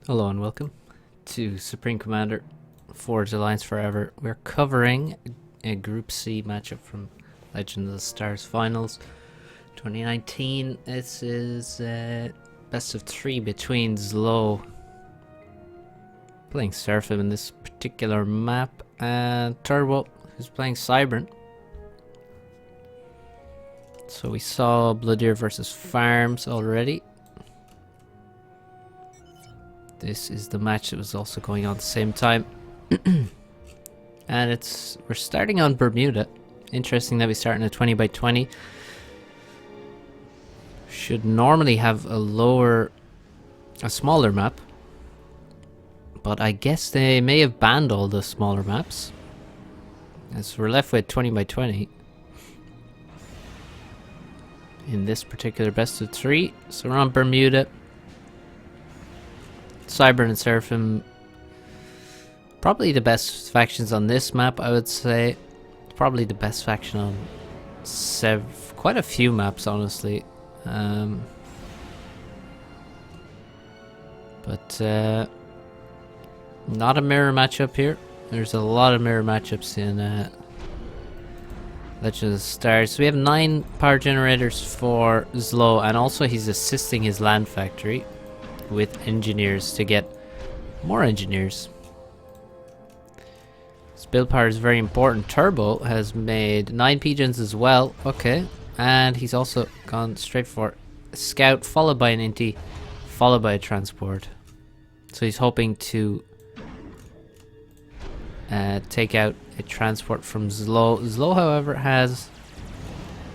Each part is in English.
Hello and welcome to Supreme Commander Forge Alliance Forever. We're covering a Group C matchup from Legend of the Stars Finals 2019. This is best of 3 between Zlo playing Seraphim in this particular map and Turbo, who's playing Cybran. So we saw Bloodier versus Farms already. This is the match that was also going on at the same time. And we're starting on Bermuda. Interesting that we start in a 20 by 20. Should normally have a smaller map. But I guess they may have banned all the smaller maps, as we're left with 20 by 20 in this particular best of 3. So we're on Bermuda. Cybran and Seraphim, probably the best factions on this map, I would say. Probably the best faction on quite a few maps, honestly. But not a mirror matchup here. There's a lot of mirror matchups in Legend of the Stars. So we have 9 power generators for Zlo, and also he's assisting his land factory with engineers to get more engineers. His build power is very important. Turbo has made 9 pigeons as well. Okay, and he's also gone straight for a scout, followed by an inti, followed by a transport. So he's hoping to take out a transport from Zlo. Zlo, however, has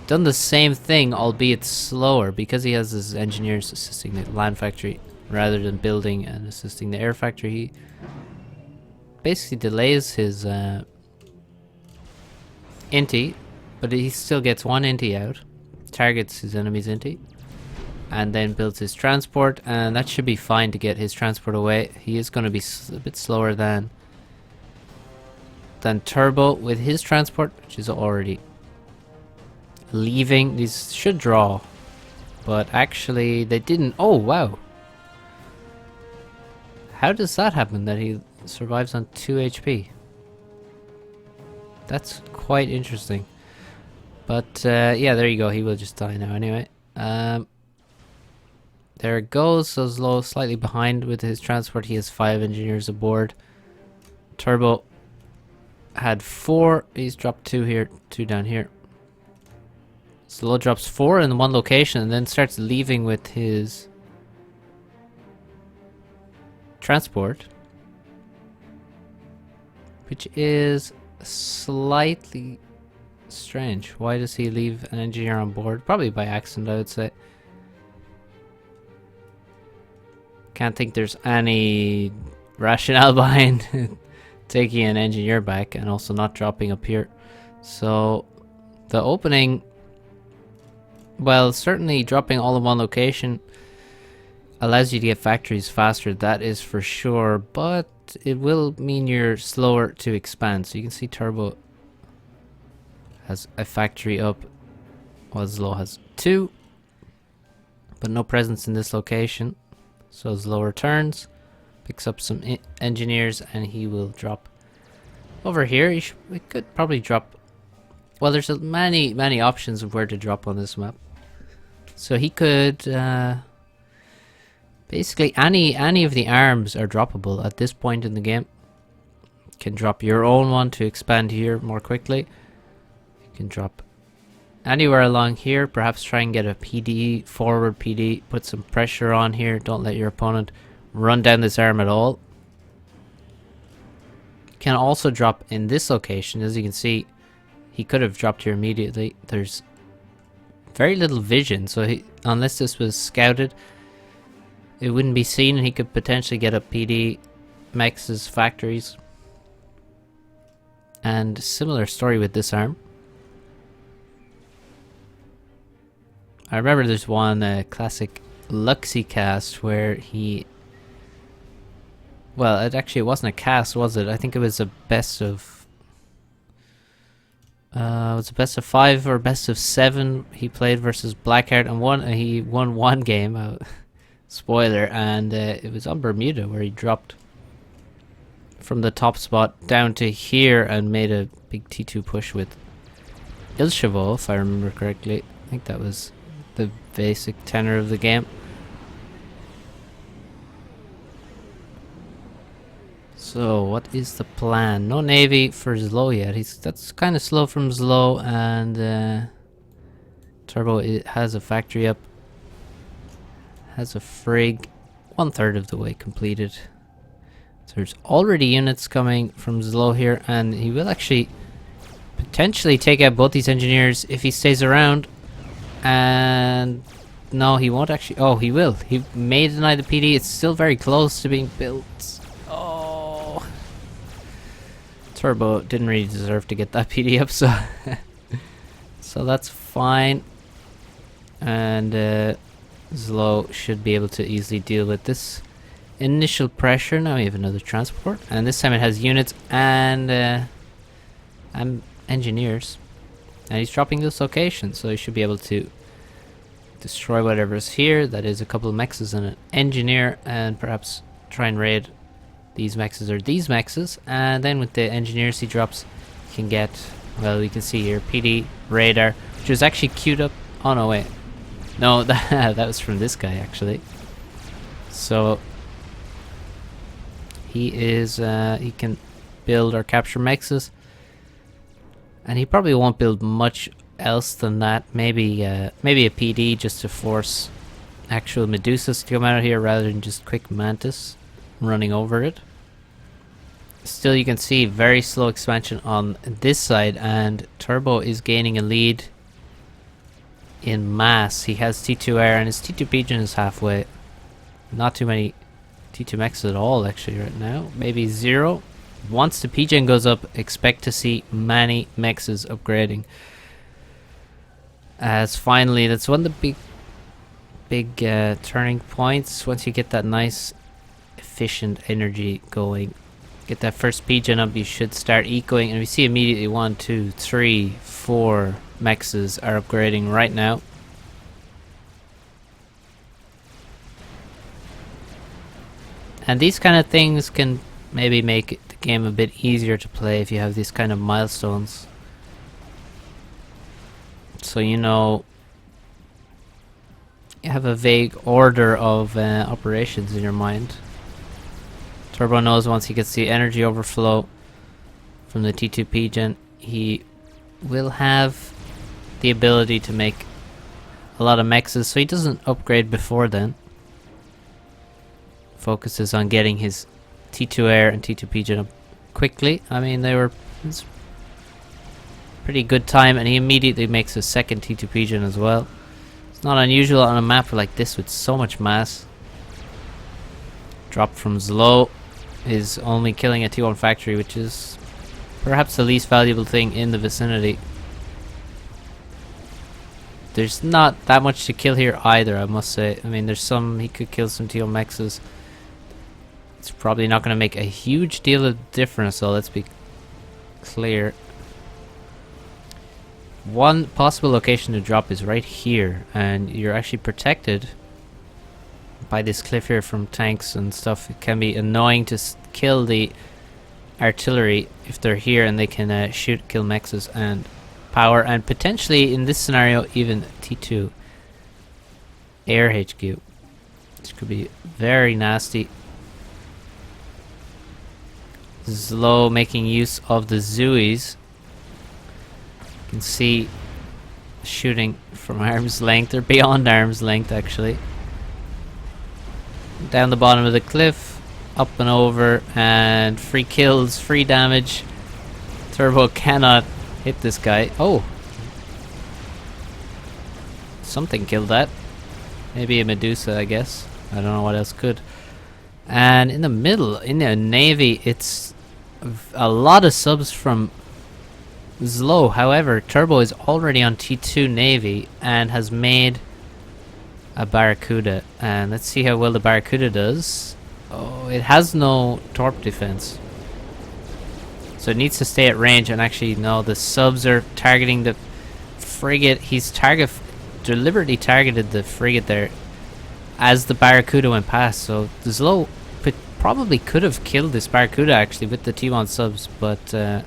done the same thing, albeit slower, because he has his engineers assisting the land factory rather than building and assisting the air factory. He basically delays his inti, but he still gets one inti out, targets his enemy's inti, and then builds his transport, and that should be fine to get his transport away. He is going to be a bit slower than Turbo with his transport, which is already leaving. These should draw, but actually they didn't. Oh wow, how does that happen that he survives on 2 HP? That's quite interesting. But yeah, there you go. He will just die now anyway. There it goes. So Zlo slightly behind with his transport. He has 5 engineers aboard. Turbo had 4. He's dropped 2 here, 2 down here. Zlo drops 4 in one location and then starts leaving with his transport, which is slightly strange. Why does he leave an engineer on board? Probably by accident, I would say. Can't think there's any rationale behind taking an engineer back and also not dropping up here. So the opening, well, certainly dropping all in one location allows you to get factories faster, that is for sure, but it will mean you're slower to expand. So you can see Turbo has a factory up, while Zlo has 2, but no presence in this location. So Zlo returns, picks up some engineers, and he will drop over here. We could probably drop, well, there's many options of where to drop on this map. So he could basically, any of the arms are droppable at this point in the game. You can drop your own one to expand here more quickly. You can drop anywhere along here, perhaps try and get a PD, forward PD, put some pressure on here. Don't let your opponent run down this arm at all. You can also drop in this location. As you can see, he could have dropped here immediately. There's very little vision, so unless this was scouted, it wouldn't be seen, and he could potentially get up PD Mex's factories. And similar story with this arm. I remember there's one classic Luxie cast where he, well, it wasn't a cast, was it? I think it was a best of it was a best of 5 or best of 7 he played versus Blackheart, and he won one game. spoiler, and it was on Bermuda where he dropped from the top spot down to here and made a big T2 push with Ilchevo, if I remember correctly. I think that was the basic tenor of the game. So what is the plan? No navy for Zlo yet. That's kind of slow from Zlo, and Turbo has a factory up. Has a frig 1/3 of the way completed. So there's already units coming from Zlo here, and he will actually potentially take out both these engineers if he stays around. And no, he won't actually. Oh, he will. He may deny the PD. It's still very close to being built. Oh, Turbo didn't really deserve to get that PD up, so so that's fine. And Zlo should be able to easily deal with this initial pressure. Now we have another transport, and this time it has units and engineers, and he's dropping this location, so he should be able to destroy whatever's here. That is a couple of mexes and an engineer, and perhaps try and raid these mexes or these mexes. And then with the engineers he drops, he can get, well, we can see here PD radar, which is actually queued up. Oh no, wait, no, that was from this guy actually. So he is he can build or capture mexes, and he probably won't build much else than that. Maybe maybe a PD just to force actual Medusas to come out of here rather than just quick Mantis running over it. Still, you can see very slow expansion on this side, and Turbo is gaining a lead in mass. He has T2 air, and his T2 pigeon is halfway. Not too many T2 mechs at all actually right now. Maybe 0. Once the pigeon goes up, expect to see many mexes upgrading. As finally, that's one of the big turning points. Once you get that nice efficient energy going, get that first pigeon up, you should start ecoing, and we see immediately 1, 2, 3, 4 mexes are upgrading right now. And these kind of things can maybe make the game a bit easier to play if you have these kind of milestones. So you know, you have a vague order of operations in your mind. Turbo knows once he gets the energy overflow from the T2 pigeon, he will have the ability to make a lot of mexes, so he doesn't upgrade before then. Focuses on getting his T2 air and T2 pigeon up quickly. I mean, it's pretty good time, and he immediately makes a second T2 pigeon as well. It's not unusual on a map like this with so much mass. Drop from Zlo is only killing a T1 factory, which is perhaps the least valuable thing in the vicinity. There's not that much to kill here either, I must say. I mean, there's some, he could kill some T1 mexes. It's probably not going to make a huge deal of difference, so let's be clear. One possible location to drop is right here, and you're actually protected by this cliff here from tanks and stuff. It can be annoying to kill the artillery if they're here, and they can kill mexes and power, and potentially in this scenario even T2 air HQ, which could be very nasty. Zlo making use of the Zooies. You can see shooting from arm's length, or beyond arm's length actually. Down the bottom of the cliff, up and over, and free kills, free damage. Turbo cannot hit this guy. Oh! Something killed that. Maybe a Medusa, I guess. I don't know what else could. And in the middle, in the navy, it's a lot of subs from Zlo. However, Turbo is already on T2 navy and has made a Barracuda. And let's see how well the Barracuda does. Oh, it has no torp defense, so it needs to stay at range. And actually, no, the subs are targeting the frigate. He's deliberately targeted the frigate there. as the Barracuda went past. So the Zlo probably could have killed this Barracuda actually with the T1 subs, but that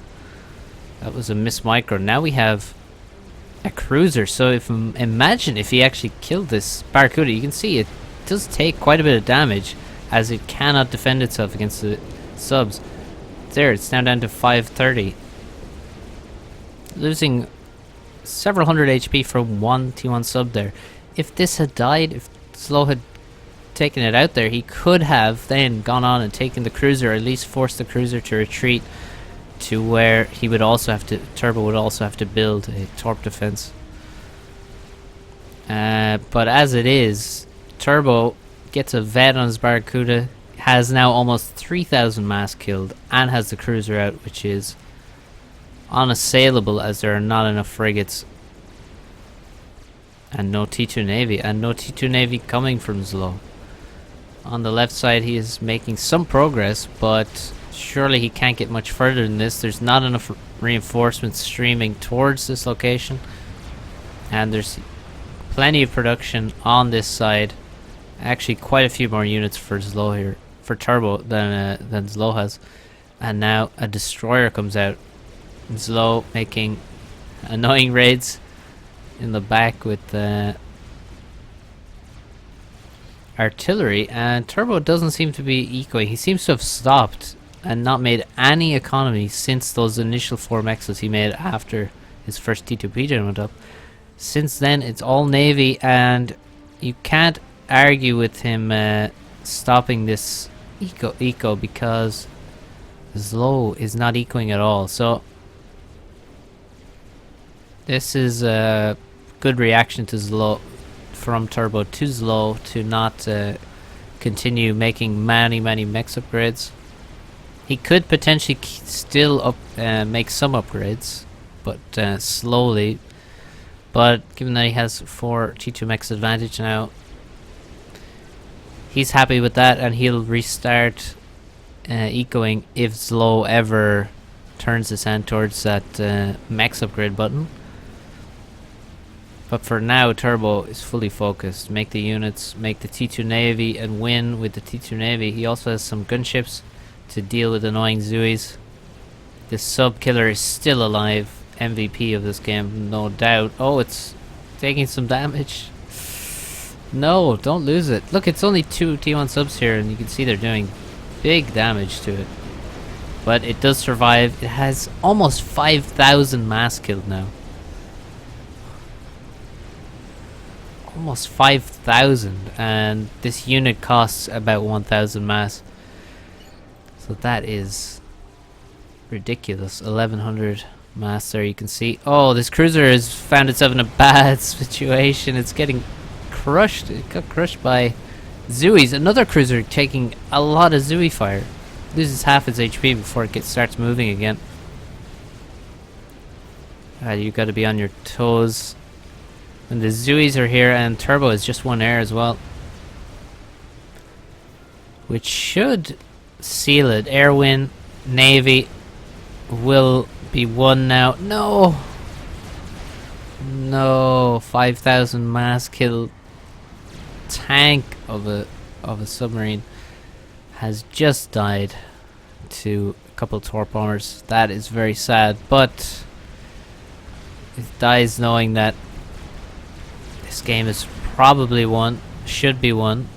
was a miss micro. Now we have a cruiser, so imagine if he actually killed this Barracuda. You can see it does take quite a bit of damage as it cannot defend itself against the subs. There, it's now down to 530. Losing several hundred HP from one T1 sub there. If this had died, if Zlo had taken it out there, he could have then gone on and taken the cruiser, or at least forced the cruiser to retreat to where he would also have to, Turbo would also have to build a torp defense. But as it is, Turbo gets a vet on his Barracuda, has now almost 3,000 mass killed, and has the cruiser out, which is unassailable as there are not enough frigates. And no T2 Navy, and no T2 Navy coming from Zlo. On the left side he is making some progress, but surely he can't get much further than this. There's not enough reinforcements streaming towards this location, and there's plenty of production on this side. Actually quite a few more units for Zlo here, for Turbo, than Zlo has. And now a destroyer comes out. Zlo making annoying raids in the back with artillery, and Turbo doesn't seem to be ecoing. He seems to have stopped and not made any economy since those initial 4 mexes he made after his first T2 PJ went up. Since then it's all Navy, and you can't argue with him stopping this eco because Zlo is not ecoing at all. So this is a good reaction to Zlo, from Turbo to Zlo, to not continue making many mechs upgrades. He could potentially still make some upgrades, but slowly. But given that he has 4 T2 mechs advantage now, he's happy with that, and he'll restart ecoing if Zlo ever turns his hand towards that mechs upgrade button. But for now, Turbo is fully focused. Make the units, make the T2 Navy, and win with the T2 Navy. He also has some gunships to deal with annoying Zuis. This sub killer is still alive. MVP of this game, no doubt. Oh, it's taking some damage. No, don't lose it. Look, it's only 2 T1 subs here, and you can see they're doing big damage to it. But it does survive. It has almost 5,000 mass killed now. Almost 5,000, and this unit costs about 1,000 mass. So that is ridiculous. 1,100 mass there, you can see. Oh, this cruiser has found itself in a bad situation. It's getting crushed. It got crushed by Zuis. Another cruiser taking a lot of Zui fire. Loses half its HP before it starts moving again. You've got to be on your toes. And the Zuis are here, and Turbo is just 1 air as well, which should seal it. Air win. Navy will be won now. No! No! 5,000 mass kill tank of a submarine has just died to a couple torp bombers. That is very sad, but it dies knowing that this game is probably won, should be won.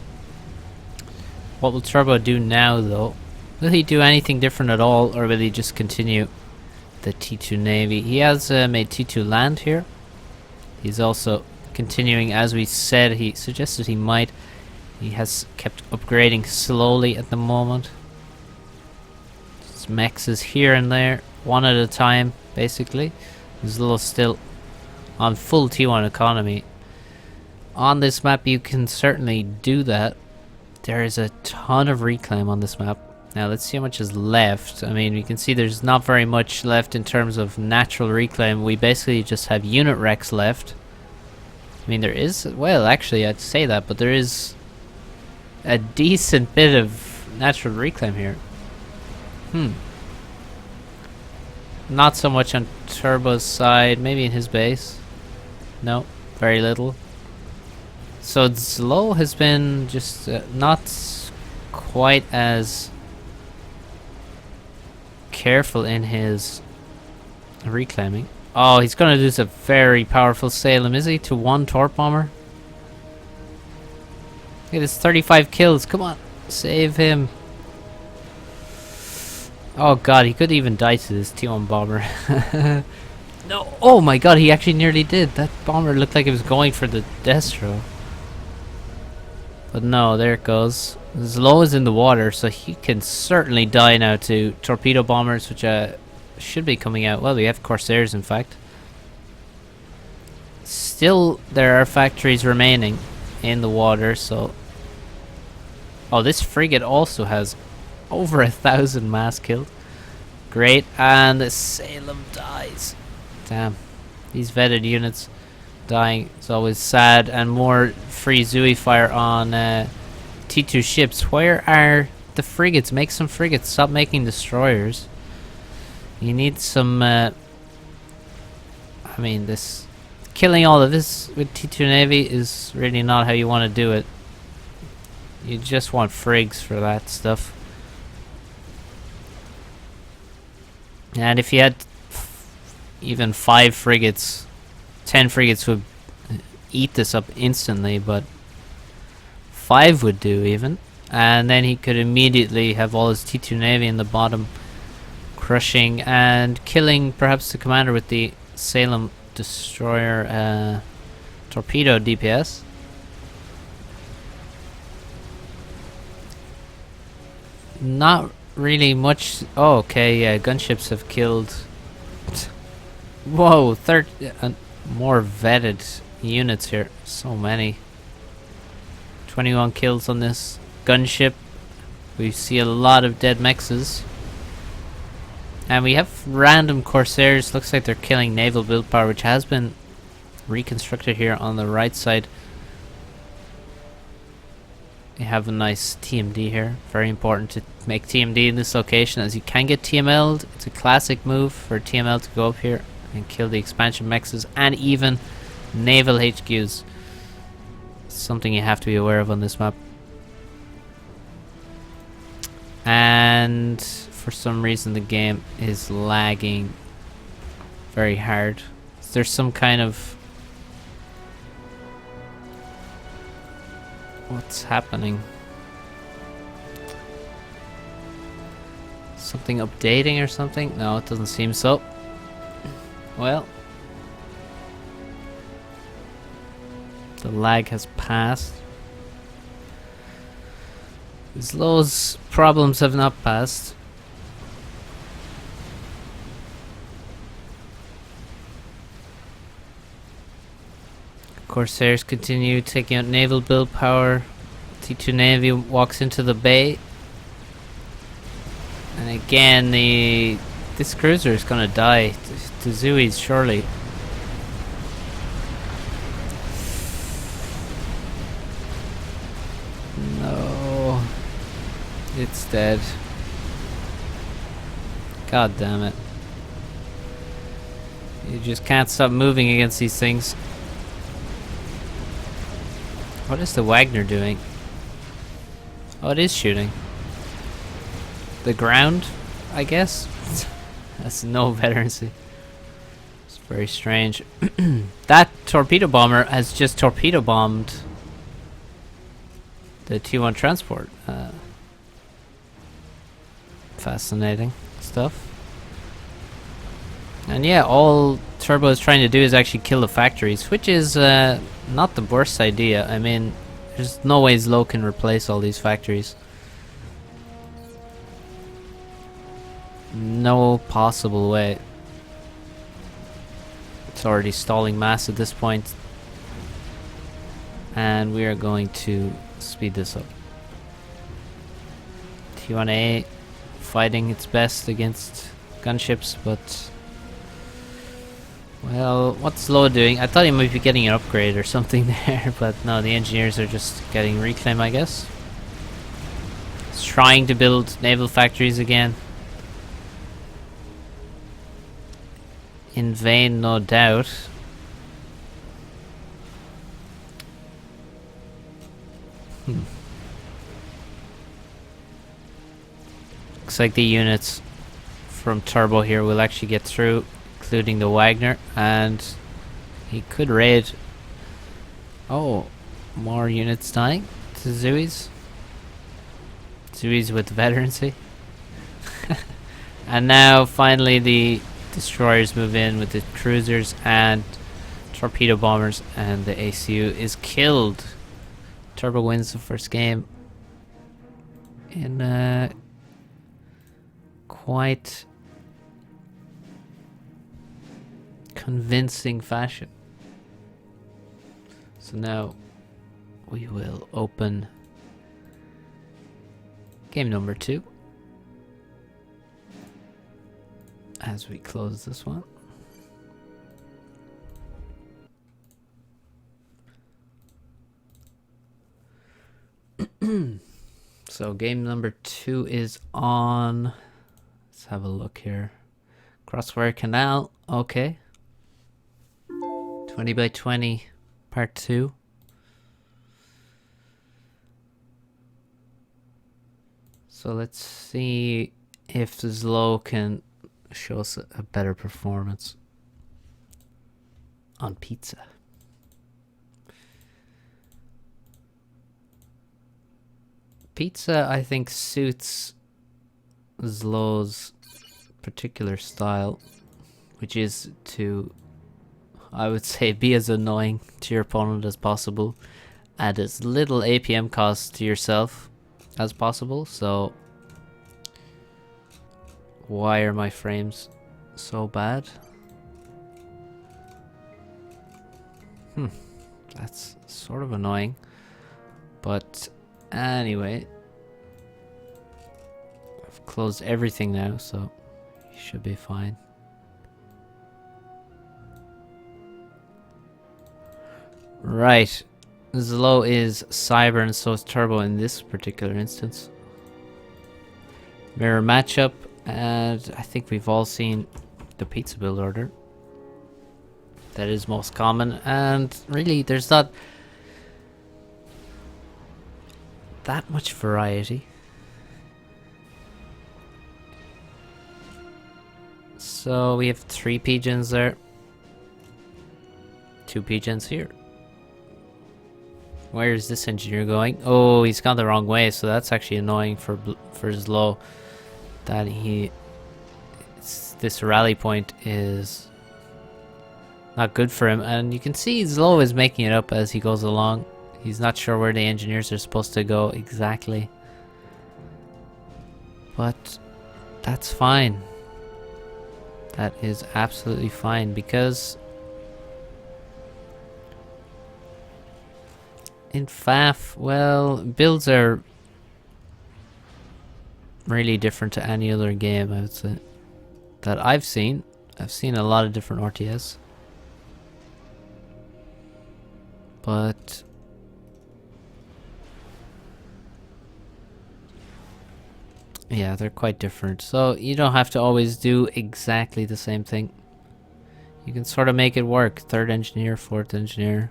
What will Turbo do now, though? Will he do anything different at all, or will he just continue the T2 Navy? He has made T2 land here. He's also continuing, as we said, he suggested he might. He has kept upgrading slowly at the moment. His mechs is here and there, 1 at a time, basically. He's a little still on full T1 economy. On this map you can certainly do that. There is a ton of reclaim on this map. Now let's see how much is left. I mean, you can see there's not very much left in terms of natural reclaim. We basically just have unit wrecks left. I mean, there is, well, actually I'd say that, but there is a decent bit of natural reclaim here. Not so much on Turbo's side, maybe in his base. No, very little. So Zlo has been just not quite as careful in his reclaiming. Oh, he's gonna lose a very powerful Salem, is he? To one Torp Bomber? It is 35 kills. Come on, save him. Oh god, he could even die to this T1 bomber. No, oh my god, he actually nearly did. That bomber looked like it was going for the Destro. But no, there it goes. Zlo is in the water, so he can certainly die now to torpedo bombers, which should be coming out. Well, we have Corsairs, in fact. Still, there are factories remaining in the water, so... Oh, this frigate also has over 1,000 mass killed. Great, and the Salem dies. Damn, these vetted units dying is always sad. And more free Zooey fire on T2 ships. Where are the frigates? Make some frigates. Stop making destroyers. You need some... I mean, this... Killing all of this with T2 Navy is really not how you want to do it. You just want frigs for that stuff. And if you had even 5 frigates, 10 frigates would eat this up instantly, but 5 would do even. And then he could immediately have all his T2 Navy in the bottom, crushing and killing perhaps the commander with the Salem destroyer torpedo DPS. Not really much. Oh, okay, yeah, gunships have killed. Whoa, more vetted units here. So many. 21 kills on this gunship. We see a lot of dead mexes. And we have random Corsairs. Looks like they're killing naval build power, which has been reconstructed here on the right side. We have a nice TMD here. Very important to make TMD in this location, as you can get TML'd. It's a classic move for TML to go up here and kill the expansion mexes and even naval HQs. Something you have to be aware of on this map. And for some reason the game is lagging very hard. Is there some kind of... What's happening? Something updating or something? No, it doesn't seem so. Well, the lag has passed. Zlo's problems have not passed. Corsairs continue taking out naval build power. T2 Navy walks into the bay. And again, this cruiser is gonna die to Zooey's, surely. No. It's dead. God damn it. You just can't stop moving against these things. What is the Wagner doing? Oh, it is shooting. The ground, I guess? That's no veterancy. It's very strange. That torpedo bomber has just torpedo bombed the T1 transport. Fascinating stuff. And yeah, all Turbo is trying to do is actually kill the factories, which is not the worst idea. I mean, there's no way Zlo can replace all these factories. No possible way. It's already stalling mass at this point. And we are going to speed this up. T1A fighting its best against gunships, but... Well, what's Zlo doing? I thought he might be getting an upgrade or something there, but no, the engineers are just getting reclaim, I guess. He's trying to build naval factories again. In vain, no doubt. Looks like the units from Turbo here will actually get through, including the Wagner, and he could raid. Oh, more units dying to Zui's. Zui's with veterancy. And now finally the destroyers move in with the cruisers and torpedo bombers, and the ACU is killed. Turbo wins the first game in quite convincing fashion. So now we will open game number 2 as we close this one. So game number 2 is on. Let's have a look here. Crossfire Canal. Okay. 20 by 20 part 2. So let's see if the Zlo can show us a better performance on pizza. Pizza, I think, suits Zlo's particular style, which is to, I would say, be as annoying to your opponent as possible, add as little APM cost to yourself as possible. So why are my frames so bad? That's sort of annoying, but anyway, I've closed everything now, so you should be fine. Right, Zlo is Cyber and so is Turbo in this particular instance. Mirror matchup, and I think we've all seen the pizza build order. That is most common, and really there's not that much variety. So we have 3 pigeons there, 2 pigeons here. Where is this engineer going? Oh, he's gone the wrong way, so that's actually annoying for Zlo. That this rally point is not good for him, and you can see Zlo is making it up as he goes along. He's not sure where the engineers are supposed to go exactly, but that's fine. That is absolutely fine, because in FAF, well, builds are really different to any other game, I would say, that I've seen. I've seen a lot of different RTS, but yeah, they're quite different. So you don't have to always do exactly the same thing. You can sort of make it work. 3rd engineer, 4th engineer.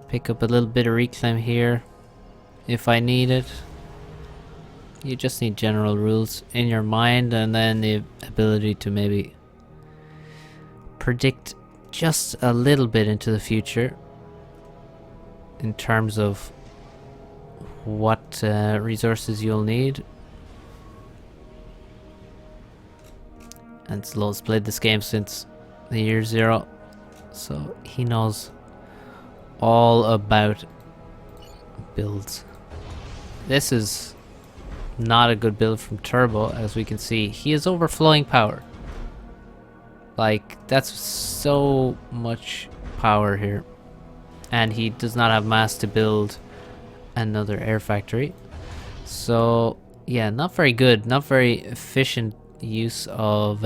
Pick up a little bit of reclaim here if I need it. You just need general rules in your mind, and then the ability to maybe predict just a little bit into the future in terms of what resources you'll need. And Zlo's played this game since the year 0, so he knows all about builds. This is not a good build from Turbo, as we can see. He has overflowing power. Like, that's so much power here. And he does not have mass to build another air factory. So, yeah, not very good. Not very efficient use of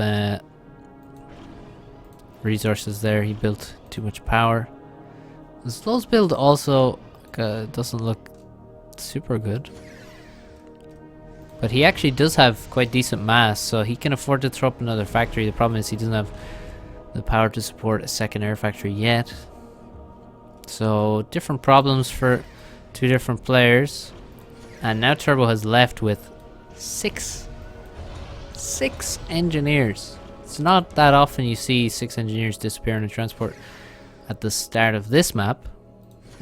resources there. He built too much power. Zlo's build also doesn't look super good, but he actually does have quite decent mass, so he can afford to throw up another factory. The problem is he doesn't have the power to support a 2nd air factory yet. So different problems for 2 different players. And now Turbo has left with 6 engineers. It's not that often you see 6 engineers disappear in a transport at the start of this map.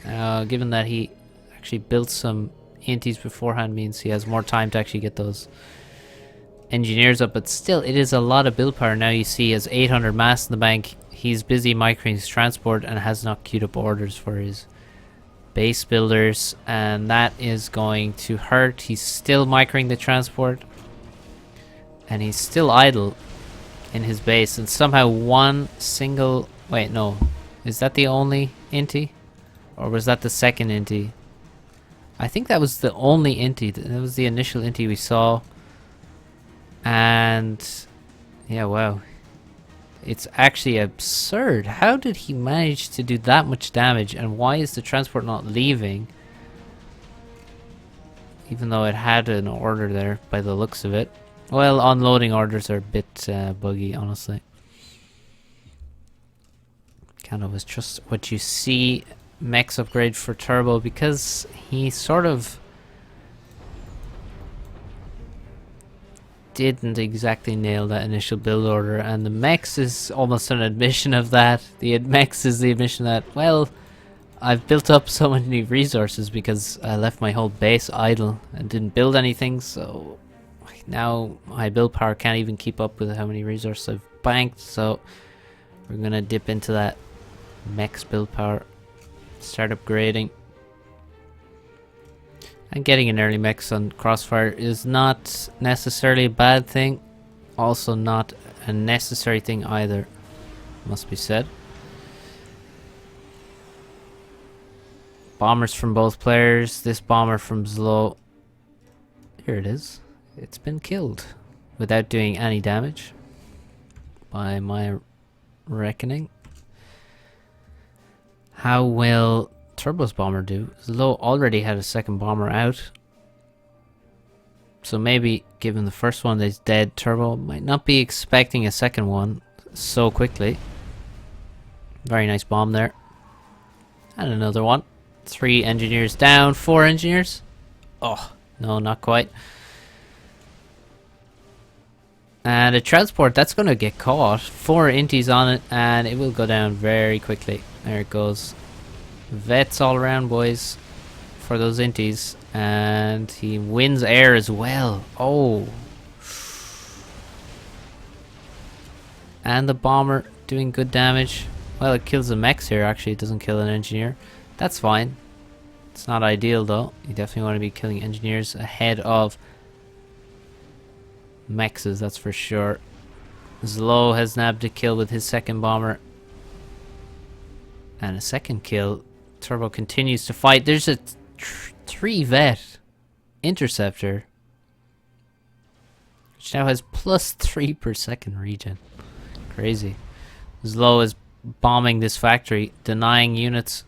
Given that he actually built some inties beforehand, means he has more time to actually get those engineers up. But still, it is a lot of build power. Now you see he has 800 mass in the bank. He's busy microing his transport and has not queued up orders for his base builders, and that is going to hurt. He's still microing the transport, and he's still idle in his base, and somehow one single... Wait, no. Is that the only inti? Or was that the second inti? I think that was the only inti. That was the initial inti we saw. And... yeah, wow. It's actually absurd. How did he manage to do that much damage, and why is the transport not leaving? Even though it had an order there by the looks of it. Well, unloading orders are a bit buggy, honestly. Kind of was just what you see. Mechs upgrade for Turbo, because he sort of didn't exactly nail that initial build order, and the mechs is almost an admission of that. The mechs is the admission that, well, I've built up so many resources because I left my whole base idle and didn't build anything, so now my build power can't even keep up with how many resources I've banked, so we're gonna dip into that mechs build power, start upgrading. And getting an early mechs on Crossfire is not necessarily a bad thing. Also not a necessary thing either, must be said. Bombers from both players. This bomber from Zlo. Here it is. It's been killed without doing any damage, by my reckoning. How will Turbo's bomber do? Zlo already had a second bomber out, so maybe given the first one is dead, Turbo might not be expecting a second one so quickly. Very nice bomb there. And another one. 3 engineers down. 4 engineers. Oh, no, not quite. And a transport that's going to get caught. 4 inties on it, and it will go down very quickly. There it goes. Vets all around, boys, for those inties. And he wins air as well. Oh. And the bomber doing good damage. Well, it kills the mechs here, actually. It doesn't kill an engineer. That's fine. It's not ideal, though. You definitely want to be killing engineers ahead of mechs, that's for sure. Zlo has nabbed a kill with his second bomber. And a second kill. Turbo continues to fight. There's a 3 vet interceptor, which now has +3 per second regen. Crazy. Zlo is bombing this factory, denying units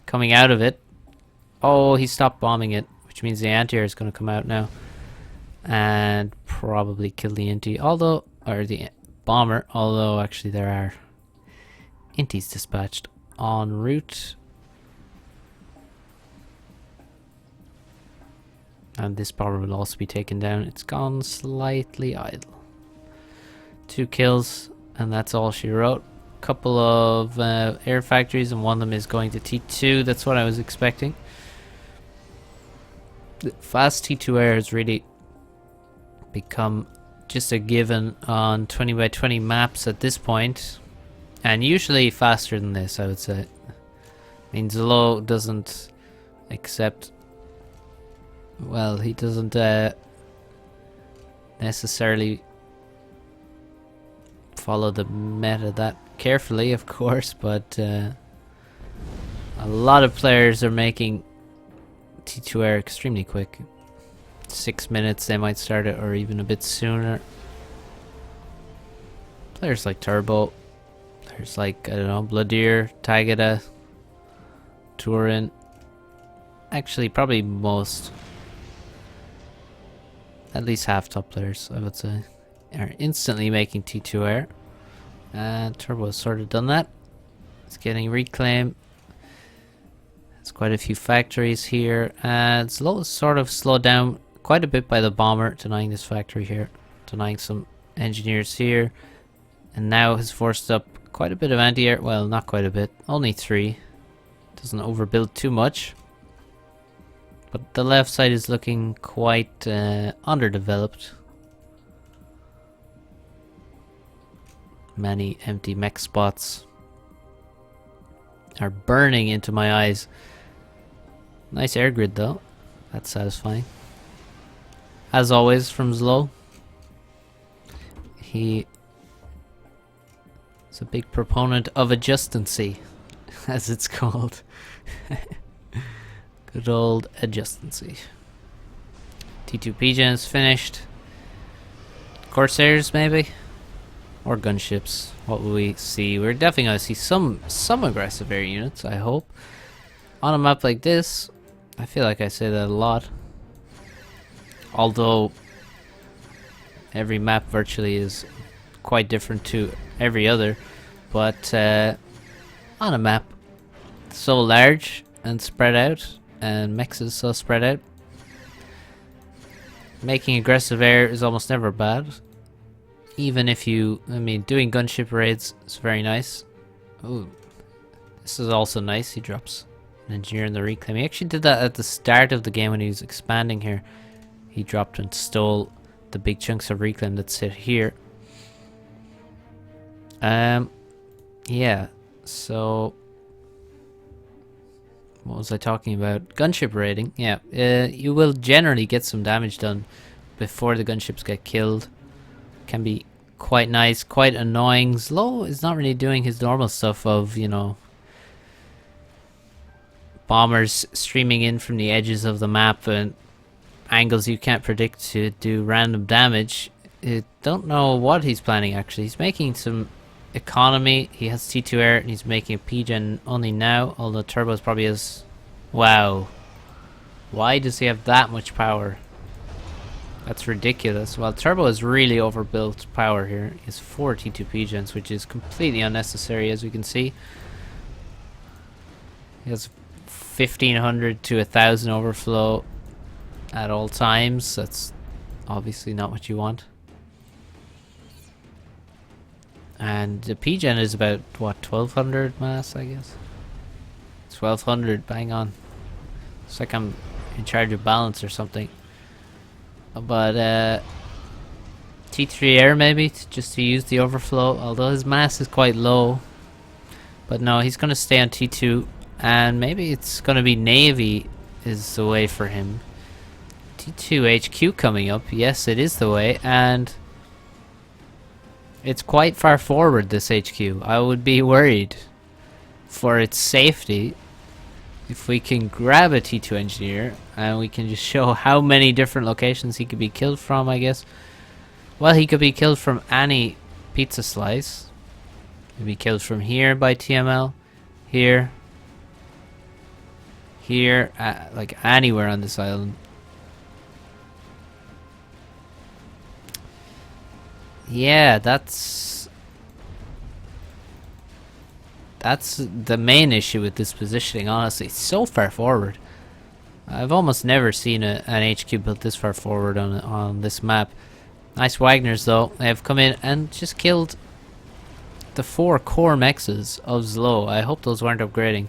coming out of it. Oh, he stopped bombing it, which means the anti-air is going to come out now and probably kill the inti, although, or the bomber, although actually there are intis dispatched en route. And this bomber will also be taken down. It's gone slightly idle. 2 kills, and that's all she wrote. Couple of air factories, and one of them is going to T2. That's what I was expecting. The fast T2 air has really become just a given on 20 by 20 maps at this point, and usually faster than this, I would say. I mean, Zlo doesn't accept, well, he doesn't necessarily follow the meta that carefully, of course, but a lot of players are making T2 air extremely quick. 6 minutes they might start it, or even a bit sooner. Players like Turbo, players like, I don't know, Bloodier, Tagada, Turin, actually probably most, at least half top players, I would say, are instantly making T2 air. And Turbo has sort of done that. It's getting reclaim. There's quite a few factories here, and Slow is sort of slowed down quite a bit by the bomber, denying this factory here, denying some engineers here, and now has forced up quite a bit of anti-air. Well, not quite a bit, only 3. Doesn't overbuild too much. But the left side is looking quite underdeveloped. Many empty mech spots are burning into my eyes. Nice air grid though. That's satisfying. As always from Zlo. He is a big proponent of adjustancy, as it's called. Good old adjustancy. T2 P-Gen's finished. Corsairs maybe? Or gunships. What will we see? We're definitely going to see some aggressive air units, I hope. On a map like this, I feel like I say that a lot. Although every map virtually is quite different to every other. But on a map so large and spread out, and mechs is so spread out, making aggressive air is almost never bad. Even if you, doing gunship raids is very nice. Ooh, this is also nice. He drops an engineer in the reclaim. He actually did that at the start of the game when he was expanding here. He dropped and stole the big chunks of reclaim that sit here. Yeah, so what was I talking about? Gunship raiding. Yeah, you will generally get some damage done before the gunships get killed. Can be quite nice, quite annoying. Zlo is not really doing his normal stuff of, you know, bombers streaming in from the edges of the map and angles you can't predict to do random damage. I don't know what he's planning actually. He's making some economy. He has T2 air and he's making a P-Gen only now, although Turbo's probably has... Wow. Why does he have that much power? That's ridiculous. Well, Turbo has really overbuilt power here. He has 4 T2 P-Gens, which is completely unnecessary, as we can see. He has 1500 to 1000 overflow at all times. That's obviously not what you want. And the P-Gen is about, what, 1200 mass, I guess? 1200, bang on. It's like I'm in charge of balance or something. But T3 air maybe, just to use the overflow, although his mass is quite low. But no, he's going to stay on T2, and maybe it's going to be Navy is the way for him. T2 HQ coming up, yes it is the way, and it's quite far forward, this HQ. I would be worried for its safety if we can grab a T2 engineer and we can just show how many different locations he could be killed from, I guess. Well, he could be killed from any pizza slice. He could be killed from here by TML, here, here, like anywhere on this island. Yeah, that's the main issue with this positioning, honestly. It's so far forward. I've almost never seen an HQ built this far forward on this map. Nice Wagners though. They have come in and just killed the 4 core mexes of Zlo. I hope those weren't upgrading.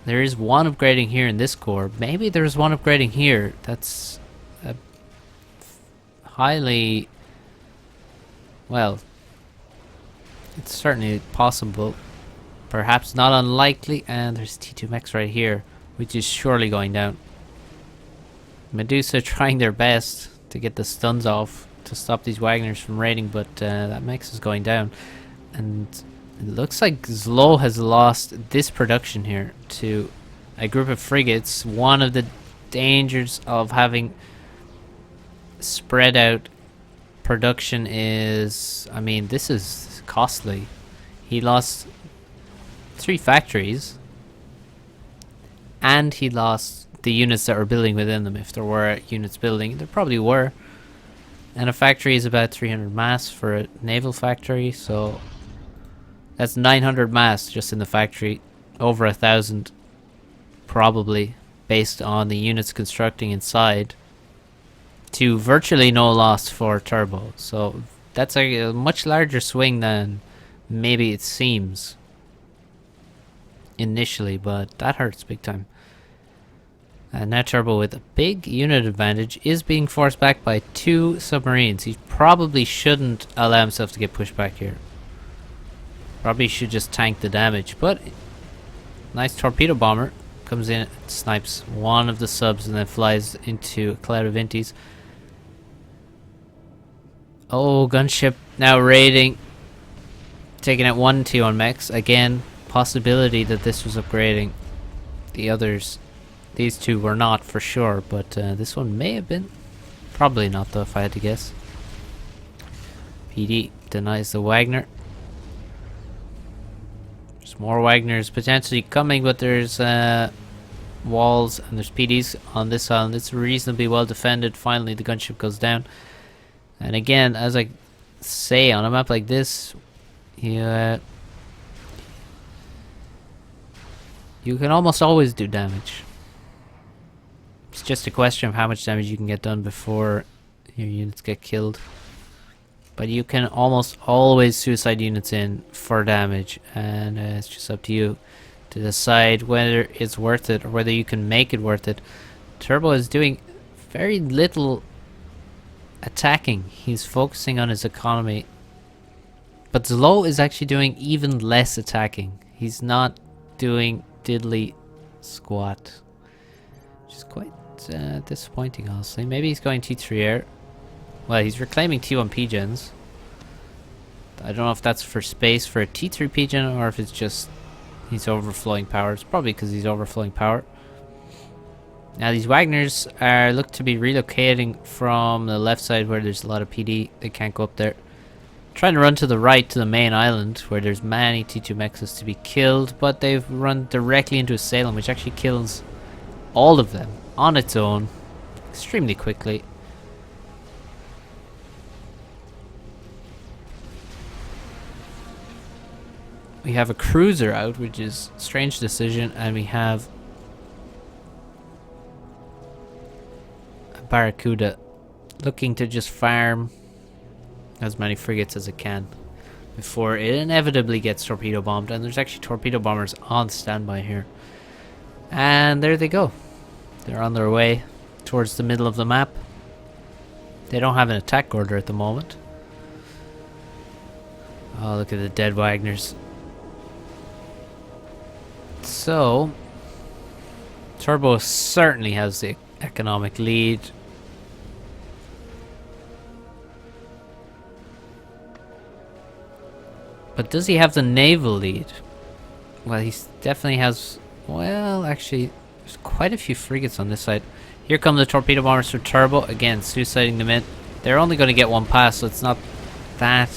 There is one upgrading here in this core. Maybe there's one upgrading here. That's highly... Well, it's certainly possible. Perhaps not unlikely. And there's T2 mechs right here, which is surely going down. Medusa trying their best to get the stuns off to stop these Wagners from raiding, but that mech is going down. And it looks like Zlo has lost this production here to a group of frigates. One of the dangers of having spread out production is, I mean, this is costly. He lost 3 factories and he lost the units that were building within them. If there were units building, there probably were. And a factory is about 300 mass for a naval factory, so that's 900 mass just in the factory, over 1000 probably, based on the units constructing inside, to virtually no loss for Turbo. So that's a much larger swing than maybe it seems initially, but that hurts big time. And now Turbo, with a big unit advantage, is being forced back by 2 submarines. He probably shouldn't allow himself to get pushed back here. Probably should just tank the damage, but nice torpedo bomber comes in, snipes one of the subs, and then flies into a cloud of inties. Oh, gunship now raiding, taking out 1 T1 mechs. Again, possibility that this was upgrading. The others, these 2 were not for sure, but this one may have been. Probably not though, if I had to guess. PD denies the Wagner. There's more Wagners potentially coming, but there's walls and there's PDs on this island. It's reasonably well defended. Finally the gunship goes down. And again, as I say, on a map like this, you can almost always do damage. It's just a question of how much damage you can get done before your units get killed. But you can almost always suicide units in for damage, and it's just up to you to decide whether it's worth it or whether you can make it worth it. Turbo is doing very little attacking. He's focusing on his economy. But Zlo is actually doing even less attacking. He's not doing diddly squat, which is quite disappointing, honestly. Maybe he's going T3 air. Well, he's reclaiming T1 P-gens. I don't know if that's for space for a T3 P-gen or if it's just he's overflowing power. It's probably because he's overflowing power. Now these Wagners are looked to be relocating from the left side where there's a lot of PD. They can't go up there. Trying to run to the right to the main island where there's many T2 mechs to be killed, but they've run directly into a Salem, which actually kills all of them on its own extremely quickly. We have a cruiser out, which is a strange decision, and we have a Barracuda looking to just farm as many frigates as it can before it inevitably gets torpedo bombed. And there's actually torpedo bombers on standby here. And there they go. They're on their way towards the middle of the map. They don't have an attack order at the moment. Oh, look at the dead Wagners. So, Turbo certainly has the economic lead. But does he have the naval lead? Well, he definitely has... Well, actually, there's quite a few frigates on this side. Here come the torpedo bombers for Turbo. Again, suiciding them in. They're only going to get 1 pass, so it's not that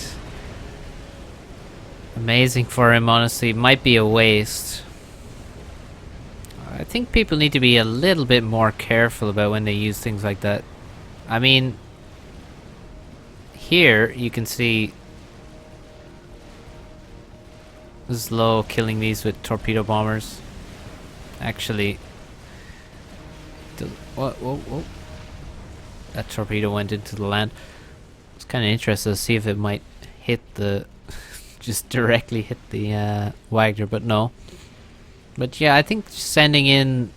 amazing for him, honestly. It might be a waste. I think people need to be a little bit more careful about when they use things like that. I mean, here you can see Zlo killing these with torpedo bombers. Actually, whoa. That torpedo went into the land. It's kind of interesting to see if it might hit the just directly hit the Wagner, but no. But yeah, I think sending in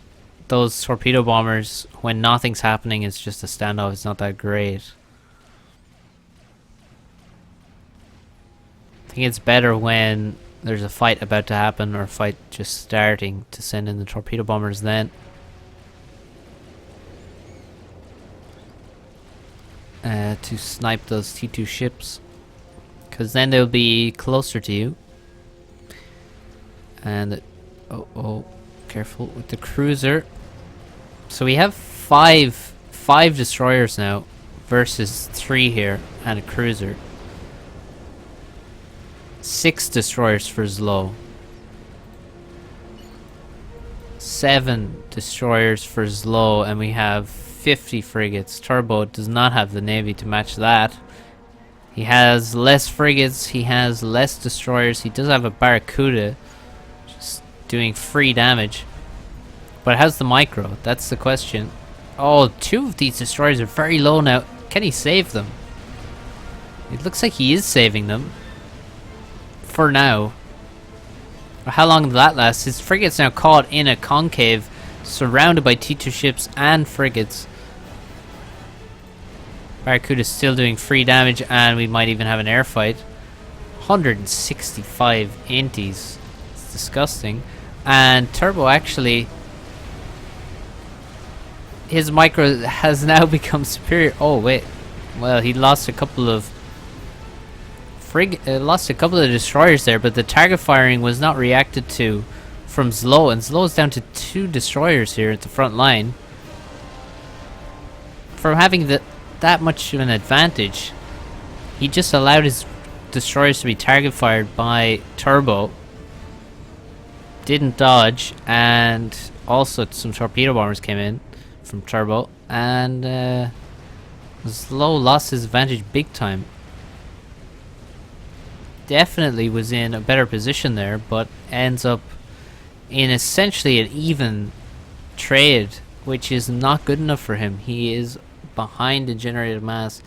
those torpedo bombers when nothing's happening is just a standoff. It's not that great. I think it's better when there's a fight about to happen or a fight just starting to send in the torpedo bombers then. To snipe those T2 ships. Because then they'll be closer to you. And... Oh, careful with the cruiser. So we have five destroyers now versus 3 here and a cruiser. 6 destroyers for Zlo. 7 destroyers for Zlo, and we have 50 frigates. Turbo does not have the navy to match that. He has less frigates, he has less destroyers, he does have a Barracuda doing free damage, But how's the micro? That's the question. Oh, two of these destroyers are very low now. Can he save them? It looks like he is saving them. For now. How long will that last? His frigate's now caught in a concave, surrounded by T2 ships and frigates. Barracuda's still doing free damage, and we might even have an air fight. 165 inties. It's disgusting. And Turbo actually... his micro has now become superior. Oh, wait. Well, he lost a couple of... lost a couple of destroyers there, but the target firing was not reacted to from Zlo, and Zlo's down to 2 destroyers here at the front line. From having that much of an advantage, he just allowed his destroyers to be target fired by Turbo. Didn't dodge, and also some torpedo bombers came in from Turbo, and Zlo lost his advantage big time. Definitely was in a better position there, but ends up in essentially an even trade, which is not good enough for him. He is behind in generated mass,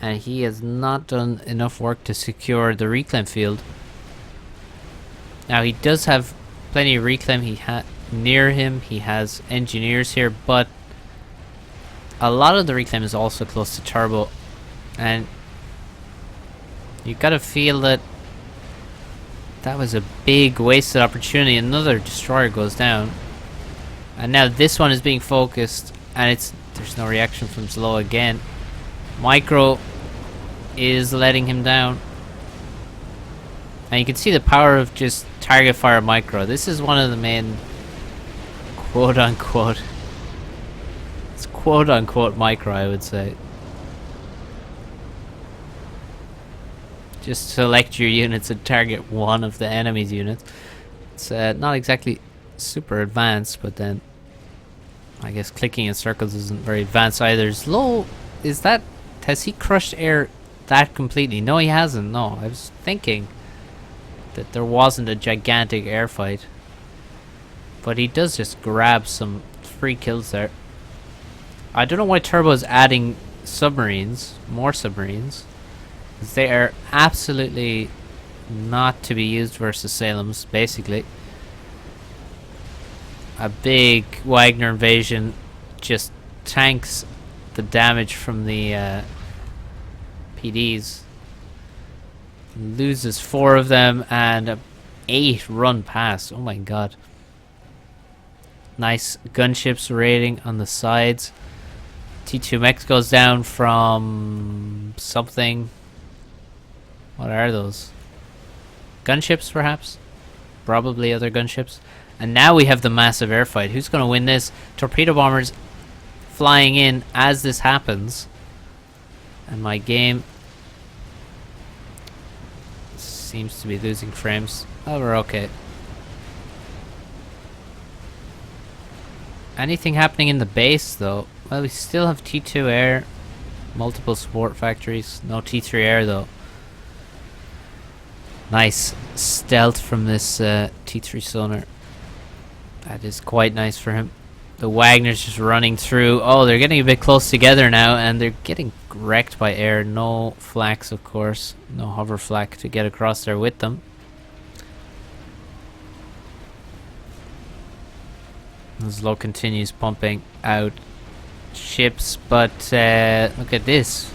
and he has not done enough work to secure the reclaim field. Now he does have plenty of reclaim. Near him he has engineers here, but a lot of the reclaim is also close to Turbo, and you gotta feel that that was a big wasted opportunity. Another destroyer goes down, and now this one is being focused, and there's no reaction from Zlo again. Micro is letting him down, and you can see the power of just target fire micro. This is one of the main quote unquote, it's quote unquote micro, I would say. Just select your units and target one of the enemy's units. It's not exactly super advanced, but then I guess clicking in circles isn't very advanced either. Zlo, has he crushed air that completely? No, he hasn't. No, I was thinking that there wasn't a gigantic air fight, but he does just grab some free kills there. I don't know why Turbo is adding submarines, more submarines. They are absolutely not to be used versus Salem's, basically. A big Wagner invasion just tanks the damage from the PDs. Loses 4 of them and 8 run past. Oh my god. Nice gunships raiding on the sides. T2 Mex goes down from something. What are those? Gunships, perhaps? Probably other gunships. And now we have the massive air fight. Who's going to win this? Torpedo bombers flying in as this happens. And my game seems to be losing frames. Oh, we're okay. Anything happening in the base, though? Well, we still have T2 air. Multiple support factories. No T3 air, though. Nice stealth from this T3 sonar. That is quite nice for him. The Wagner's just running through. Oh, they're getting a bit close together now, and they're getting wrecked by air. No flaks, of course. No hover flak to get across there with them. Zlo continues pumping out ships, but look at this.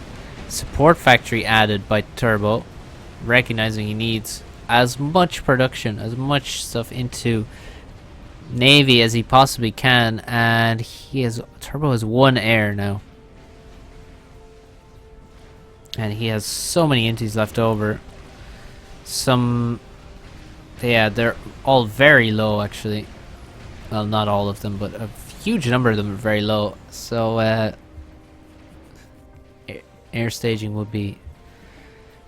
Support factory added by Turbo. Recognizing he needs as much production, as much stuff into Navy as he possibly can, and Turbo has 1 air now, and he has so many inties left over. They're all very low, actually. Well, not all of them, but a huge number of them are very low. So air staging would be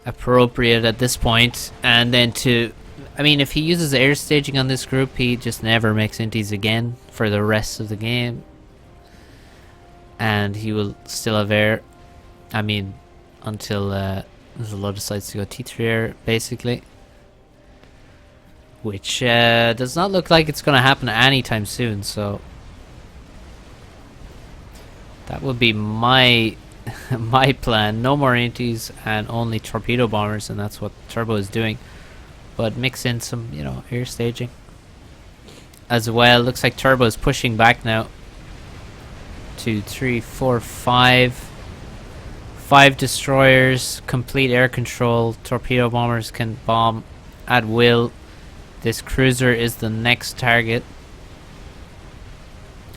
appropriate at this point. And then if he uses air staging on this group, he just never makes inties again for the rest of the game, and he will still have air. Until Zlo decides to go T3 air, basically. which does not look like it's going to happen anytime soon. So that would be my my plan. No more inties and only torpedo bombers, and that's what Turbo is doing. But mix in some, you know, air staging as well. Looks like Turbo is pushing back now. 2, 3, 4, 5. 5 destroyers, complete air control. Torpedo bombers can bomb at will. This cruiser is the next target.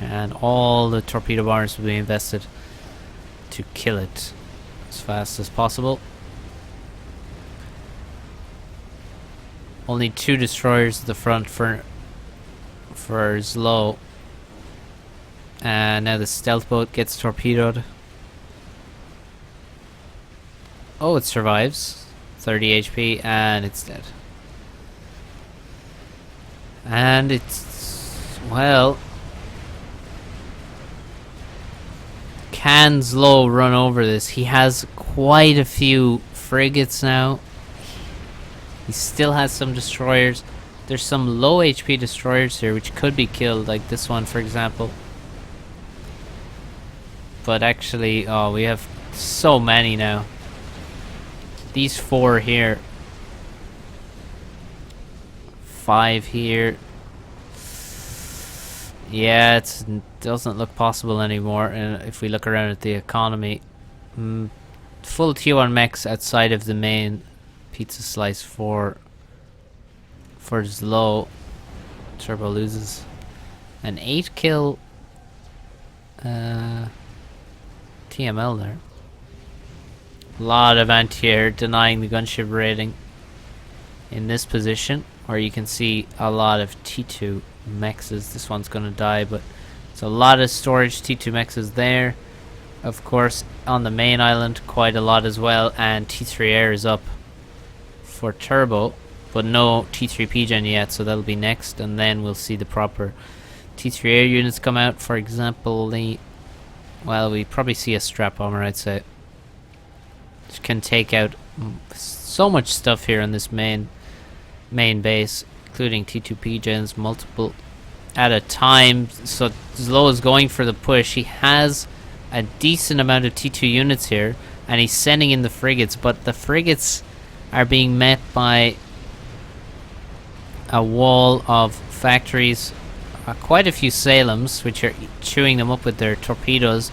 And all the torpedo bombers will be invested to kill it as fast as possible. Only 2 destroyers at the front for Zlo. And now the stealth boat gets torpedoed. Oh, it survives. 30 HP and it's dead. And it's, well, can Zlo run over this? He has quite a few frigates now. He still has some destroyers. There's some low HP destroyers here which could be killed, like this one for example. But actually, oh, we have so many now. These 4 here. 5 here. Yeah, it doesn't look possible anymore. And if we look around at the economy, full T1 mechs outside of the main pizza slice for Zlo. Turbo loses an 8 kill TML there. A lot of anti-air denying the gunship rating in this position, where you can see a lot of T2 mexes. This one's gonna die, but it's a lot of storage T2 mexes there. Of course, on the main island, quite a lot as well, and T3 air is up for Turbo, but no T3 PGen yet, so that'll be next, and then we'll see the proper T3 air units come out. For example, well, we probably see a strap bomber, I'd say. Which can take out so much stuff here on this main base, including T2 PGens, multiple at a time. So Zlo is going for the push. He has a decent amount of T2 units here, and he's sending in the frigates, but the frigates are being met by a wall of factories. Quite a few Salems, which are chewing them up with their torpedoes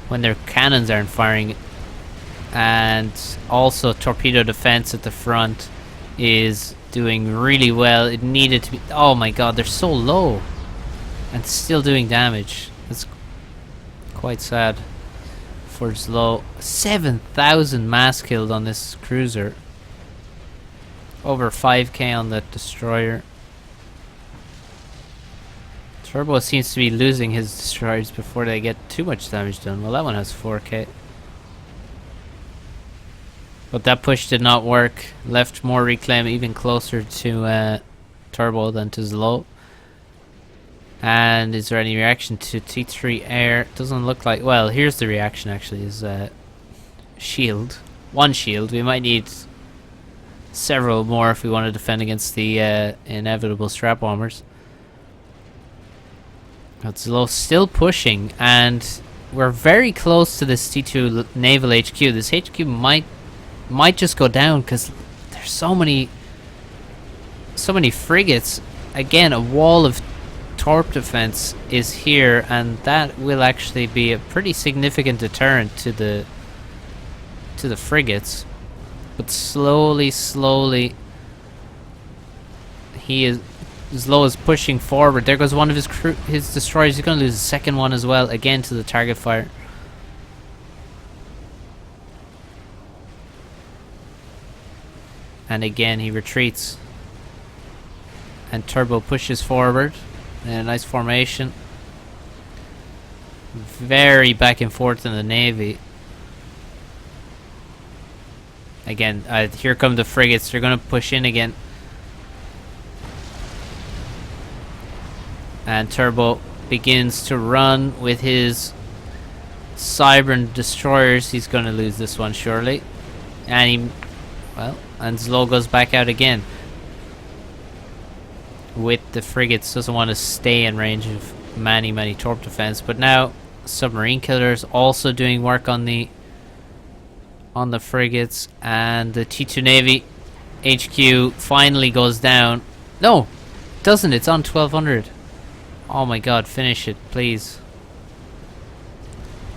when their cannons aren't firing. And also torpedo defense at the front is doing really well. It needed to be, oh my god, they're so low and still doing damage. That's quite sad for Zlo. 7,000 mass killed on this cruiser. Over 5k on the destroyer. Turbo seems to be losing his destroyers before they get too much damage done. Well, that one has 4k. But that push did not work. Left more reclaim even closer to Turbo than to Zlo. And is there any reaction to T3 air? Doesn't look like. Well, here's the reaction actually, is shield. 1 shield. We might need several more if we want to defend against the inevitable strap bombers. But Zlo still pushing, and we're very close to this T2 naval HQ. This HQ might just go down because there's so many frigates. Again, a wall of torp defense is here, and that will actually be a pretty significant deterrent to the frigates. But slowly Zlo is pushing forward. There goes one of his destroyers. He's going to lose the second one as well, again to the target fire. And again he retreats. And Turbo pushes forward in a nice formation. Very back and forth in the Navy. Again, here come the frigates. They're going to push in again. And Turbo begins to run with his Cybern destroyers. He's going to lose this one surely. And and Zlo goes back out again. with the frigates, doesn't want to stay in range of many torp defense. But now submarine killers also doing work on the frigates, and the T2 Navy HQ finally goes down. No, it doesn't. It's on 1200. Oh my god, finish it, please.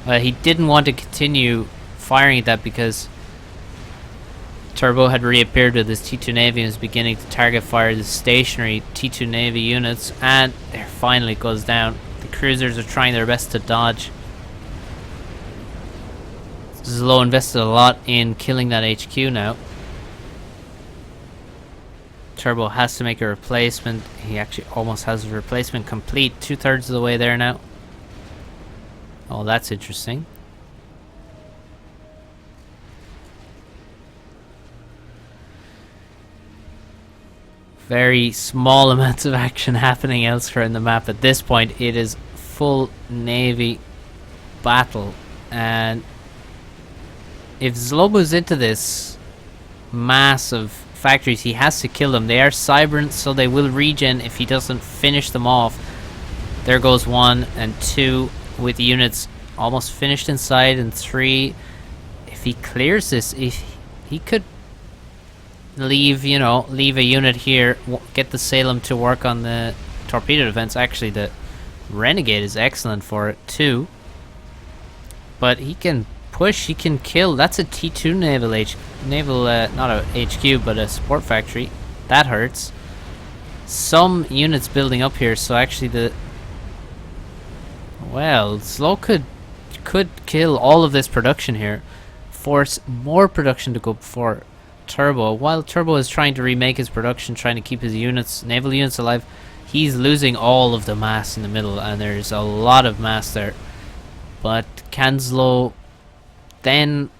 He didn't want to continue firing at that because Turbo had reappeared with his T2 Navy and was beginning to target fire the stationary T2 Navy units, and there finally goes down. The cruisers are trying their best to dodge. Zlo invested a lot in killing that HQ now. Turbo has to make a replacement. He actually almost has a replacement complete, 2/3 of the way there now. Oh, that's interesting. Very small amounts of action happening elsewhere in the map. At this point, it is full Navy battle. And if Zlobo's into this mass of factories, he has to kill them. They are cyberns, so they will regen if he doesn't finish them off. There goes 1 and 2 with units almost finished inside, and 3. If he clears this, if he could leave, you know, leave a unit here, get the Salem to work on the torpedo defense. Actually, the Renegade is excellent for it too. But he can push, he can kill. That's a T2 naval, not a HQ, but a support factory. That hurts. Some units building up here, so actually well, Slow could kill all of this production here, force more production to go before Turbo. While Turbo is trying to remake his production, trying to keep his naval units alive, he's losing all of the mass in the middle, and there's a lot of mass there. But can Zlo then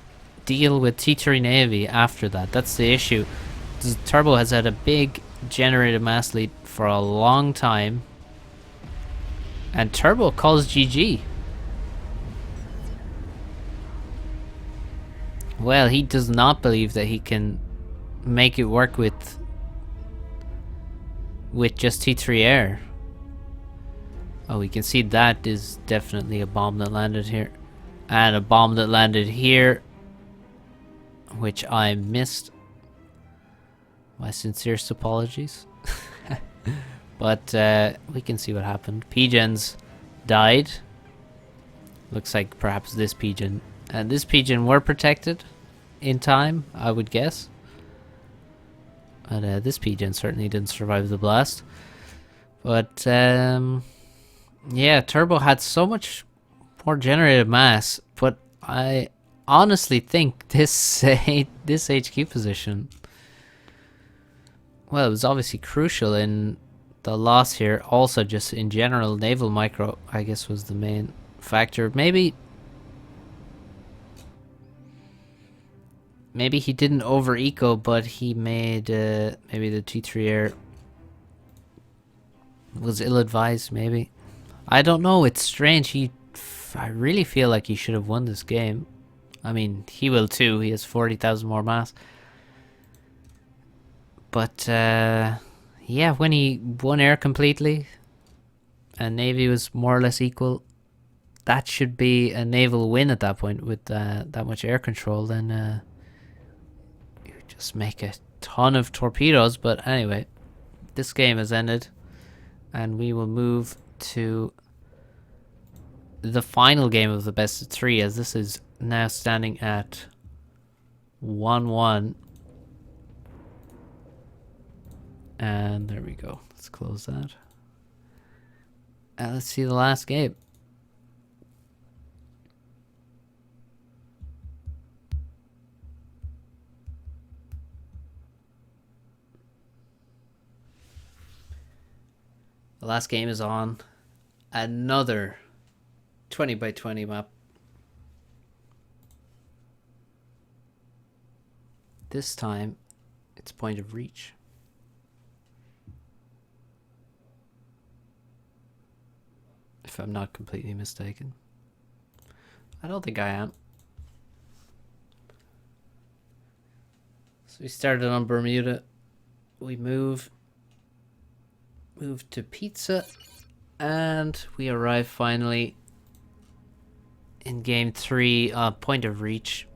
deal with T3 Navy after that? That's the issue. Turbo has had a big generated mass lead for a long time, and Turbo calls GG. Well, he does not believe that he can make it work with just T3 air. Oh, we can see that is definitely a bomb that landed here. And a bomb that landed here, which I missed. My sincerest apologies. But we can see what happened. Pigeons died. Looks like perhaps this pigeon and this pigeon were protected in time, I would guess. But this pigeon certainly didn't survive the blast. But yeah, Turbo had so much more generated mass, but I honestly think this this HQ position, well, it was obviously crucial in the loss here. Also, just in general, naval micro, I guess, was the main factor. Maybe he didn't over eco, but he made maybe the T3 air was ill-advised. Maybe, I don't know. It's strange. I really feel like he should have won this game. I mean, he will too. He has 40,000 more mass. But yeah, when he won air completely and Navy was more or less equal, that should be a naval win at that point. With that much air control, then you just make a ton of torpedoes. But anyway, this game has ended, and we will move to the final game of the best of 3, as this is now standing at 1-1. And there we go. Let's close that. Let's see the last game. The last game is on another 20 by 20 map. This time, it's point of reach. If I'm not completely mistaken. I don't think I am. So we started on Bermuda. We move Move to pizza. And we arrive finally in game 3, Point of Reach.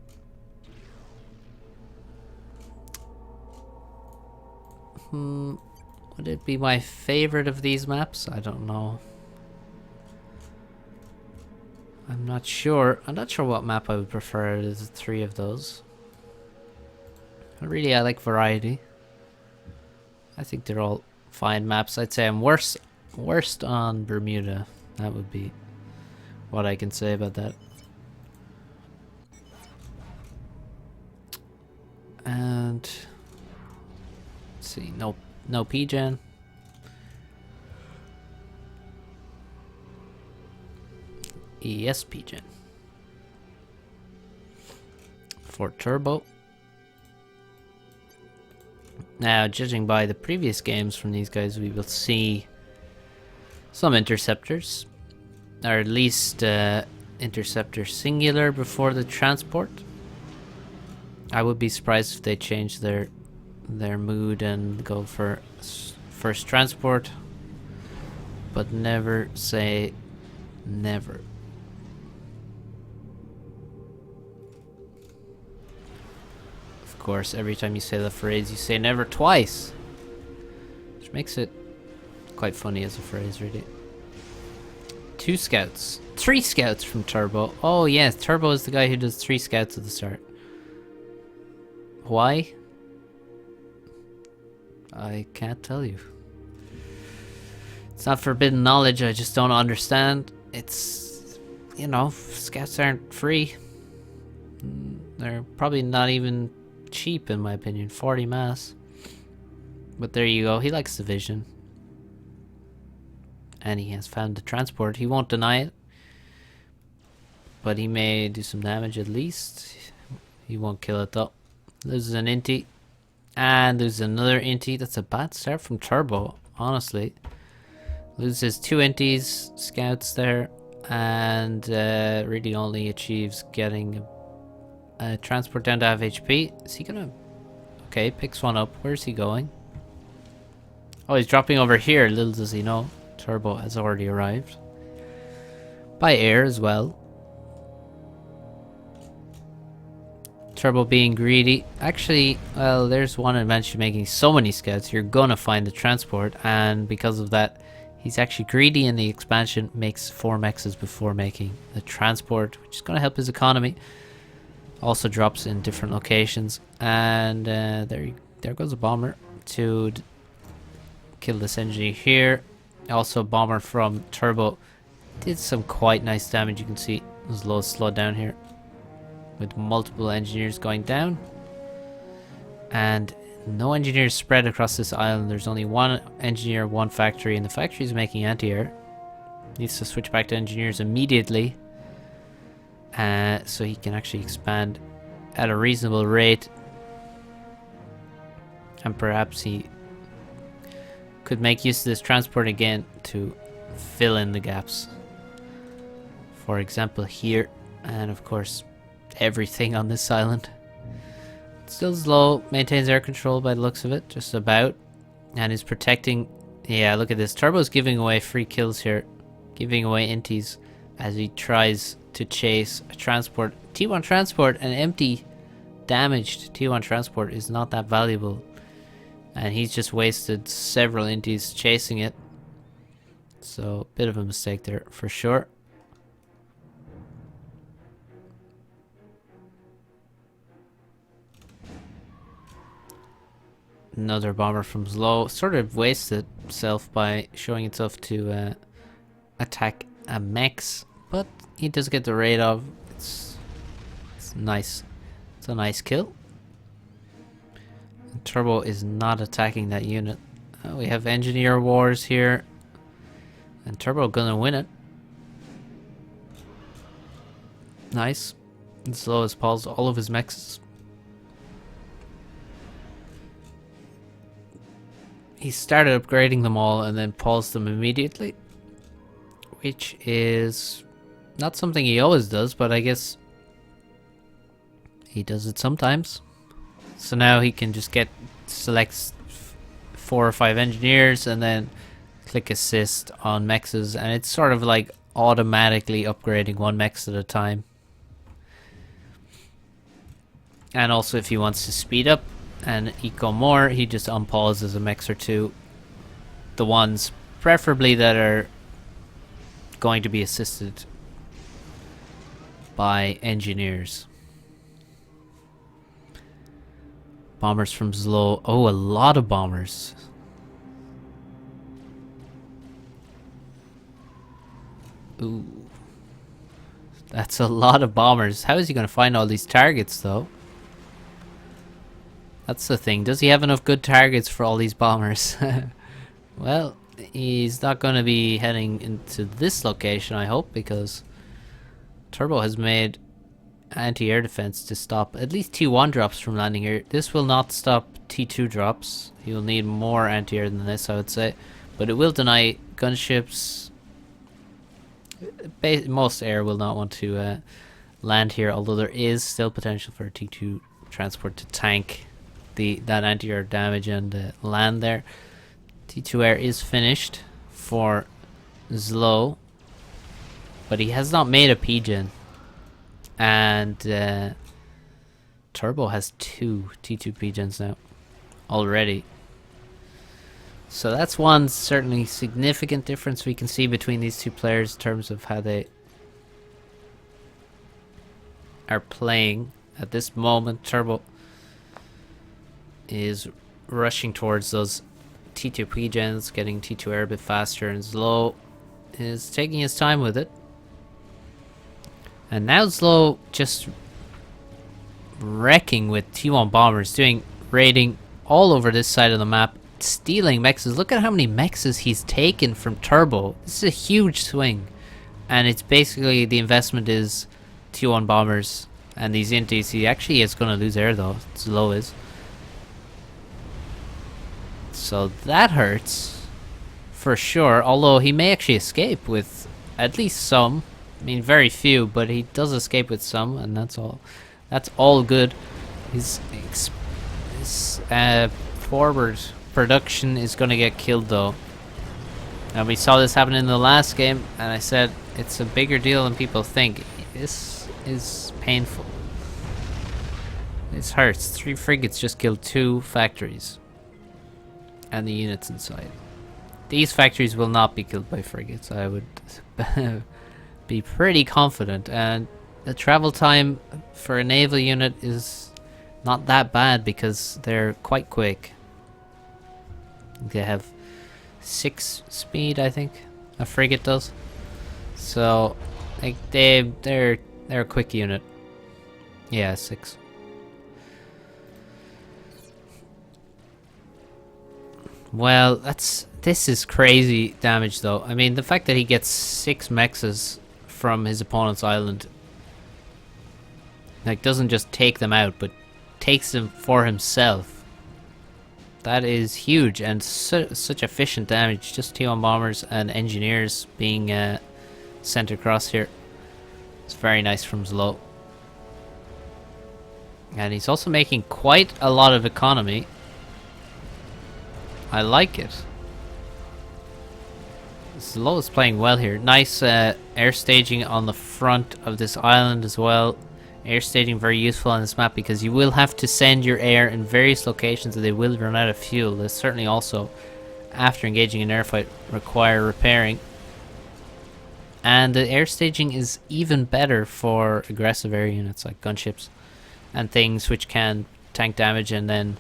Would it be my favorite of these maps? I don't know. I'm not sure. I'm not sure what map I would prefer out of the 3 of those. But really, I like variety. I think they're all fine maps. I'd say I'm worst on Bermuda. That would be what I can say about that. And let's see, no PGen. Yes, PGen. For Turbo. Now, judging by the previous games from these guys, we will see some interceptors, or at least interceptor singular before the transport. I would be surprised if they change their mood and go for first transport, but never say never. Of course, every time you say the phrase, you say never twice, which makes it quite funny as a phrase, really. 2 scouts. 3 scouts from Turbo. Oh yes, Turbo is the guy who does 3 scouts at the start. Why? I can't tell you. It's not forbidden knowledge, I just don't understand. It's, you know, scouts aren't free. They're probably not even cheap in my opinion. 40 mass. But there you go, he likes the vision. And he has found the transport. He won't deny it. But he may do some damage at least. He won't kill it though. Loses an intie. And there's another intie. That's a bad start from Turbo, honestly. Loses 2 inties, scouts there, and really only achieves getting a transport down to half HP. Is he gonna... Okay, picks one up. Where's he going? Oh, he's dropping over here. Little does he know, Turbo has already arrived. By air as well. Turbo being greedy. Actually, well, there's one advantage to making so many scouts. You're gonna find the transport, and because of that, he's actually greedy in the expansion, makes 4 mexes before making the transport, which is gonna help his economy. Also drops in different locations, and there goes a bomber to kill this engineer here. Also, a bomber from Turbo did some quite nice damage. You can see his low slowed down here, with multiple engineers going down, and no engineers spread across this island. There's only 1 engineer, 1 factory, and the factory is making anti-air. Needs to switch back to engineers immediately, so he can actually expand at a reasonable rate, and perhaps he could make use of this transport again to fill in the gaps. For example, here, and of course everything on this island. Still slow, maintains air control by the looks of it, just about, and is protecting. Yeah, look at this. Turbo's giving away free kills here, giving away inties as he tries to chase a transport. T1 transport, an empty, damaged T1 transport is not that valuable, and he's just wasted several inties chasing it. So, bit of a mistake there for sure. Another bomber from Zlo sort of wasted itself by showing itself to attack a mex, but he does get the raid of. It's nice. It's a nice kill. And Turbo is not attacking that unit. We have engineer wars here, and Turbo gonna win it. Nice. And Zlo has paused all of his mexes. He started upgrading them all and then paused them immediately, which is not something he always does, but I guess he does it sometimes. So now he can just select 4 or 5 engineers and then click assist on mexes, and it's sort of like automatically upgrading one mex at a time. And also if he wants to speed up and eco more, he just unpauses a mex or two. The ones preferably that are going to be assisted by engineers. Bombers from Zlo. Oh, a lot of bombers. Ooh. That's a lot of bombers. How is he going to find all these targets, though? That's the thing. Does he have enough good targets for all these bombers? Well, he's not going to be heading into this location, I hope, because Turbo has made anti-air defense to stop at least T1 drops from landing here. This will not stop T2 drops. He will need more anti-air than this, I would say. But it will deny gunships. Most air will not want to land here, although there is still potential for a T2 transport to tank that anti-air damage and land there. T2 air is finished for Zlo, but he has not made a P-gen. And Turbo has 2 T2 P-gens now already. So that's one certainly significant difference we can see between these two players in terms of how they are playing. At this moment, Turbo is rushing towards those T2 P-gens, getting T2 air a bit faster, and Zlo is taking his time with it. And now Zlo just wrecking with T1 bombers, doing raiding all over this side of the map, stealing mexes. Look at how many mexes he's taken from Turbo. This is a huge swing. And it's basically the investment is T1 bombers and these intis. He actually is going to lose air though, Zlo is. So that hurts for sure, although he may actually escape with at least some. I mean, very few, but he does escape with some, and that's all. That's all good. His forward production is going to get killed, though. And we saw this happen in the last game, and I said it's a bigger deal than people think. This is painful. This hurts. 3 frigates just killed 2 factories. And the units inside. These factories will not be killed by frigates, I would be pretty confident. And the travel time for a naval unit is not that bad because they're quite quick. They have 6 speed, I think a frigate does. So like they're a quick unit. Yeah, 6. Well, this is crazy damage though. I mean, the fact that he gets 6 mexes from his opponent's island, like, doesn't just take them out, but takes them for himself. That is huge, and such efficient damage. Just T1 bombers and engineers being sent across here. It's very nice from Zlo. And he's also making quite a lot of economy. I like it. Zlo is playing well here. Nice air staging on the front of this island as well. Air staging very useful on this map because you will have to send your air in various locations and they will run out of fuel. They certainly also, after engaging an airfight, require repairing. And the air staging is even better for aggressive air units like gunships and things which can tank damage and then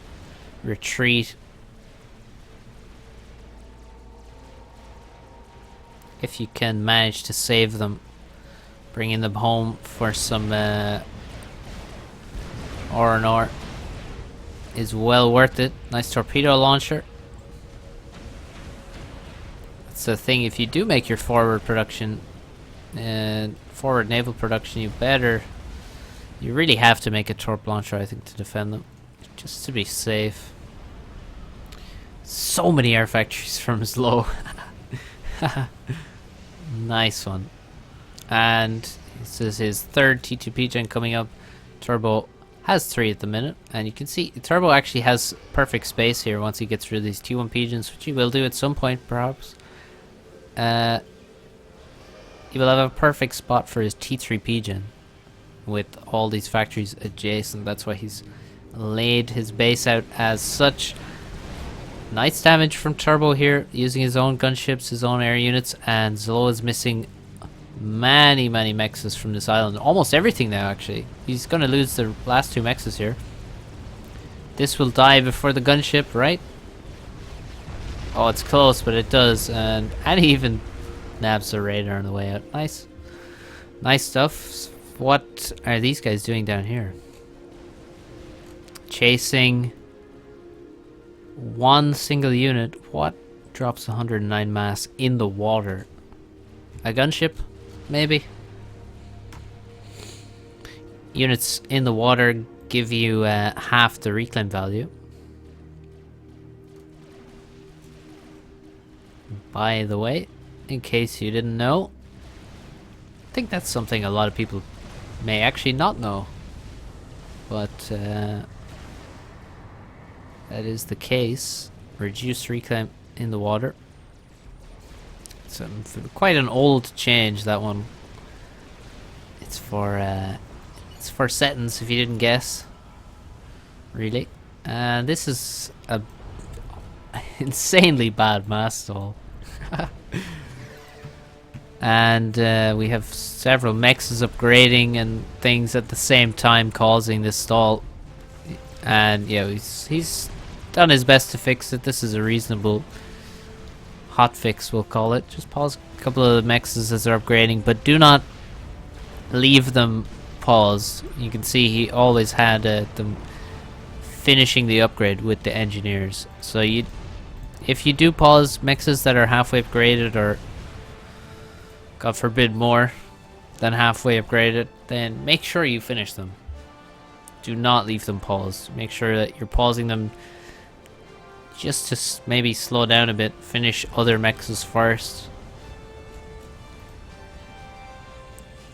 retreat if you can manage to save them, bringing them home for some R&R is well worth it. Nice torpedo launcher. That's the thing, if you do make your forward production, forward naval production, you really have to make a torp launcher, I think, to defend them, just to be safe. So many air factories from Zlo. Nice one. And this is his 3rd T2P gen coming up. Turbo has 3 at the minute, and you can see Turbo actually has perfect space here once he gets through these T1 pigeons, which he will do at some point perhaps. he will have a perfect spot for his T3P gen with all these factories adjacent. That's why he's laid his base out as such. Nice damage from Turbo here, using his own gunships, his own air units, and Zlo is missing many mexes from this island. Almost everything now, actually. He's gonna lose the last 2 mexes here. This will die before the gunship, right? Oh, it's close, but it does, and he even nabs the radar on the way out. Nice. Nice stuff. What are these guys doing down here? Chasing one single unit. What drops 109 mass in the water? A gunship? Maybe? Units in the water give you half the reclaim value. By the way, in case you didn't know, I think that's something a lot of people may actually not know. But that is the case. Reduced reclaim in the water. It's quite an old change, that one. It's for settings, if you didn't guess. Really. And this is a insanely bad mass stall. And we have several mexes upgrading and things at the same time causing this stall. And yeah, he's done his best to fix it. This is a reasonable hot fix, we'll call it. Just pause a couple of the mexes as they're upgrading, but do not leave them paused. You can see he always had them finishing the upgrade with the engineers. So if you do pause mexes that are halfway upgraded, or God forbid more than halfway upgraded, then make sure you finish them. Do not leave them paused. Make sure that you're pausing them just to maybe slow down a bit. Finish other mexes first.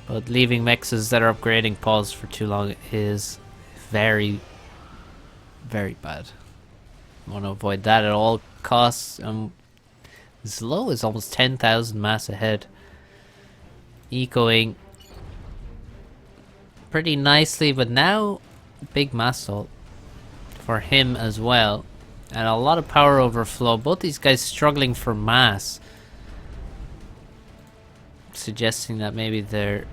But leaving mexes that are upgrading paused for too long is very bad. I want to avoid that at all costs. Zlo is almost 10,000 mass ahead. Ecoing pretty nicely, but now big mass stall for him as well. And a lot of power overflow. Both these guys struggling for mass. Suggesting that maybe they're...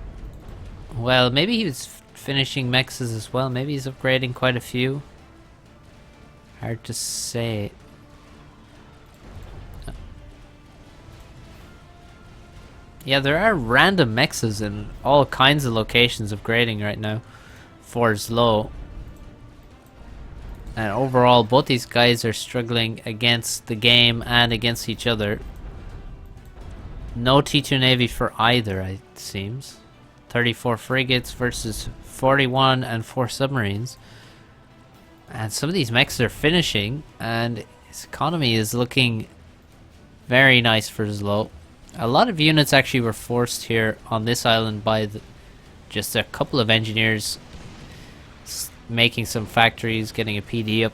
Well, maybe he was finishing mexes as well. Maybe he's upgrading quite a few. Hard to say. Yeah, there are random mexes in all kinds of locations upgrading right now for Zlo. And overall, both these guys are struggling against the game and against each other. No T2 Navy for either, it seems. 34 frigates versus 41 and 4 submarines. And some of these mechs are finishing, and his economy is looking very nice for Zlo. A lot of units actually were forced here on this island by just a couple of engineers making some factories, getting a PD up.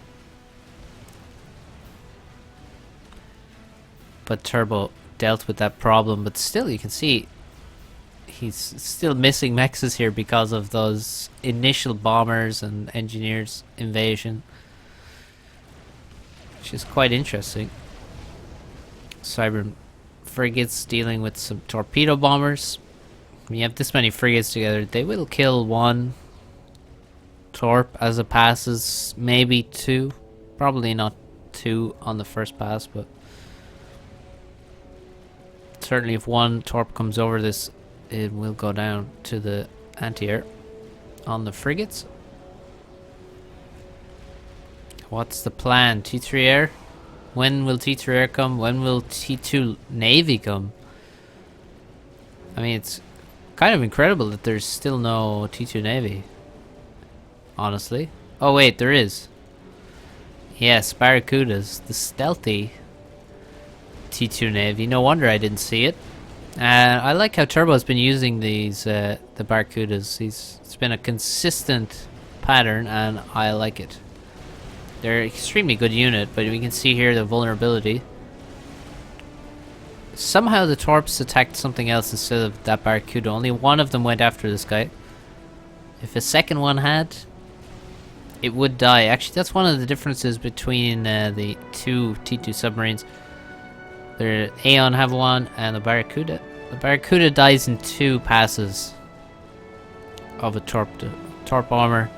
But Turbo dealt with that problem, but still you can see he's still missing mexes here because of those initial bombers and engineers invasion, which is quite interesting. Cyber frigates dealing with some torpedo bombers. When you have this many frigates together, they will kill one torp as it passes, maybe 2. Probably not 2 on the first pass, but certainly if one torp comes over this, it will go down to the anti-air on the frigates. What's the plan? T3 air? When will T3 air come? When will T2 Navy come? I mean, it's kind of incredible that there's still no T2 Navy. Honestly. Oh wait, there is. Yes, Barracudas. The stealthy T2 Navy. No wonder I didn't see it. I like how Turbo's been using these, the Barracudas. It's been a consistent pattern, and I like it. They're an extremely good unit, but we can see here the vulnerability. Somehow the Torps attacked something else instead of that Barracuda. Only one of them went after this guy. If a second one had, it would die. Actually, that's one of the differences between the two T2 submarines. The Aeon have one, and the Barracuda. The Barracuda dies in 2 passes of a torp bomber.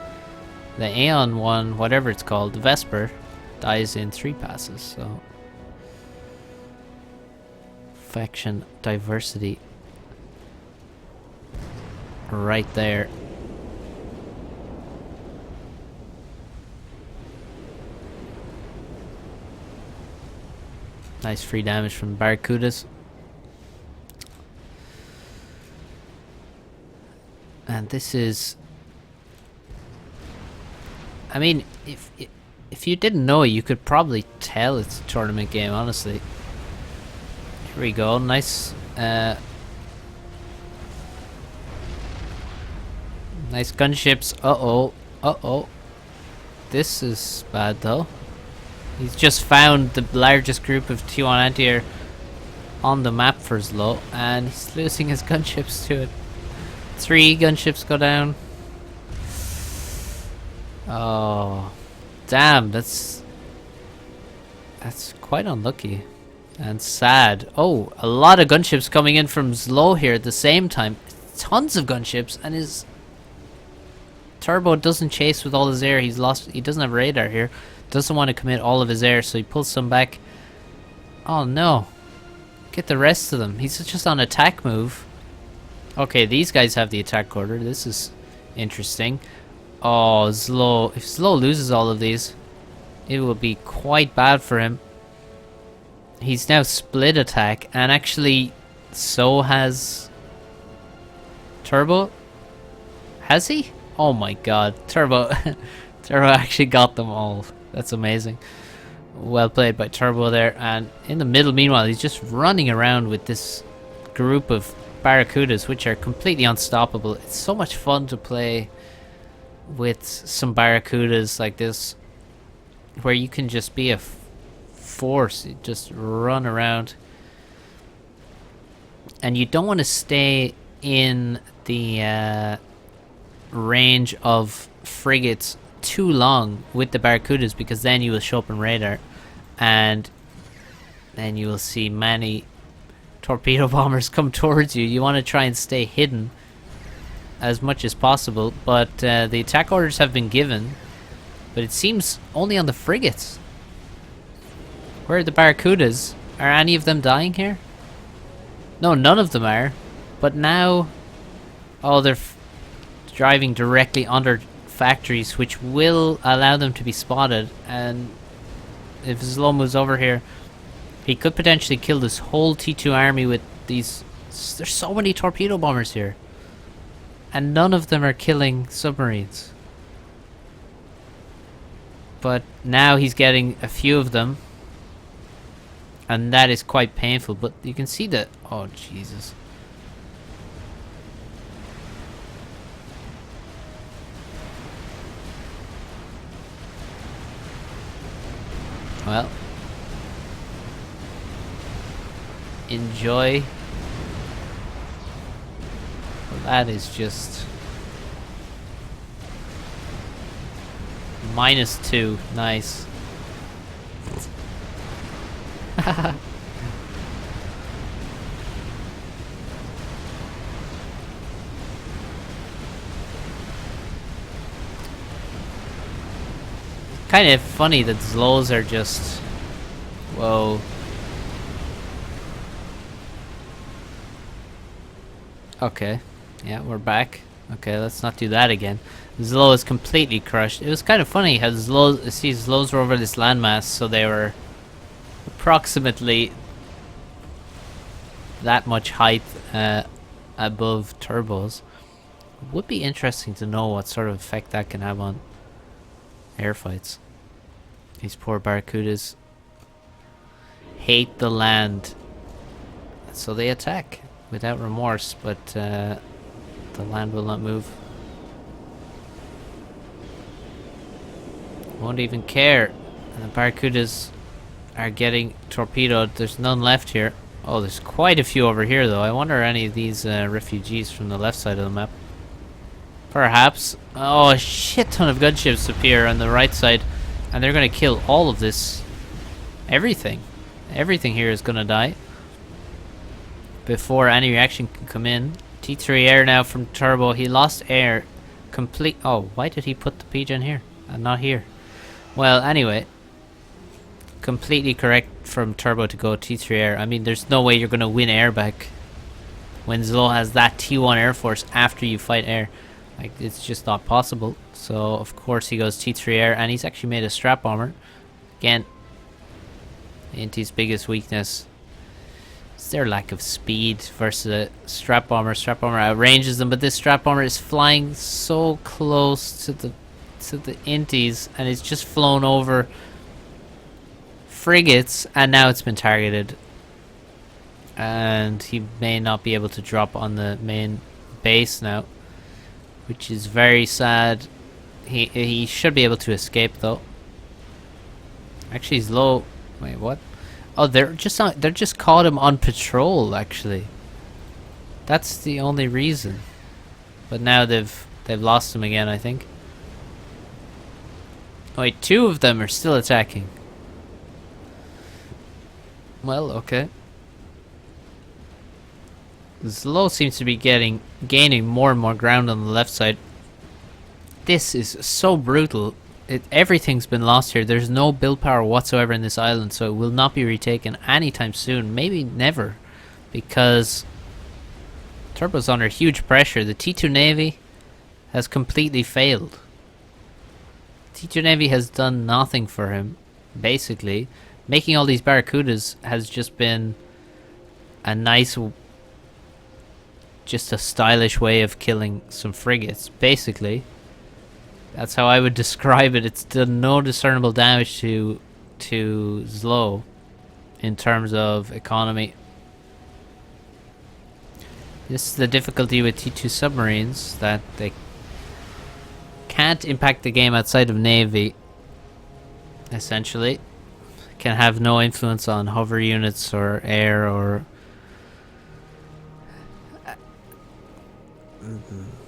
The Aeon one, whatever it's called, the Vesper, dies in 3 passes. So, faction diversity, right there. Nice free damage from Barracudas. And this is... I mean, if you didn't know it, you could probably tell it's a tournament game, honestly. Here we go, nice... nice gunships. Uh-oh. Uh-oh. This is bad, though. He's just found the largest group of T1 anti-air on the map for Zlo, and he's losing his gunships to it. 3 gunships go down. Oh, damn! That's quite unlucky and sad. Oh, a lot of gunships coming in from Zlo here at the same time. Tons of gunships, and his Turbo doesn't chase with all his air. He doesn't have radar here. Doesn't want to commit all of his air, so he pulls some back. Oh no. Get the rest of them. He's just on attack move. Okay, these guys have the attack order. This is interesting. Oh, Zlo. If Zlo loses all of these, it will be quite bad for him. He's now split attack, and actually, so has Turbo. Has he? Oh my god. Turbo. Turbo actually got them all. That's amazing. Well played by Turbo there. And in the middle, meanwhile, he's just running around with this group of Barracudas, which are completely unstoppable. It's so much fun to play with some Barracudas like this, where you can just be a force. You just run around. And you don't want to stay in the range of frigates too long with the Barracudas, because then you will show up in radar and then you will see many torpedo bombers come towards you. You want to try and stay hidden as much as possible, but the attack orders have been given, but it seems only on the frigates. Where are the Barracudas? Are any of them dying here? No, none of them are, but now... Oh, they're driving directly under factories, which will allow them to be spotted, and if Zlo moves over here, he could potentially kill this whole T2 army with these... There's so many torpedo bombers here, and none of them are killing submarines. But now he's getting a few of them, and that is quite painful, but you can see that... Oh, Jesus. Well, enjoy. Well, that is just -2. Nice. Kind of funny that Zlos are just... Whoa. Okay. Yeah, we're back. Okay, let's not do that again. Zlo is completely crushed. It was kind of funny how Zlos were over this landmass, so they were approximately that much height above Turbos. It would be interesting to know what sort of effect that can have on airfights. These poor Barracudas hate the land, so they attack without remorse, but the land will not move. Won't even care. And the Barracudas are getting torpedoed. There's none left here. Oh, there's quite a few over here, though. I wonder any of these refugees from the left side of the map. Perhaps. Oh, a shit ton of gunships appear on the right side, and they're going to kill all of this. Everything. Everything here is going to die before any reaction can come in. T3 air now from Turbo. He lost air. Complete. Oh, why did he put the PJ in here and not here? Well, anyway. Completely correct from Turbo to go T3 air. I mean, there's no way you're going to win air back when Zlo has that T1 air force after you fight air. Like, it's just not possible. So, of course, he goes T3 air, and he's actually made a strap bomber. Again, Inti's biggest weakness is their lack of speed versus a strap bomber. Strap bomber outranges them, but this strap bomber is flying so close to the Intis, and it's just flown over frigates, and now it's been targeted. And he may not be able to drop on the main base now, which is very sad. He should be able to escape though. Actually, he's low. Wait, what? Oh, they're just caught him on patrol. Actually, that's the only reason. But now they've lost him again, I think. Wait, two of them are still attacking. Well, okay. Zlo seems to be gaining more and more ground on the left side. This is so brutal. Everything's been lost here. There's no build power whatsoever in this island, so it will not be retaken anytime soon. Maybe never, because Turbo's under huge pressure. The T2 Navy has completely failed. T2 Navy has done nothing for him, basically. Making all these Barracudas has just been a nice, just a stylish way of killing some frigates, basically. That's how I would describe it. It's done no discernible damage to Zlo in terms of economy. This is the difficulty with T2 submarines, that they can't impact the game outside of Navy, essentially. Can have no influence on hover units or air or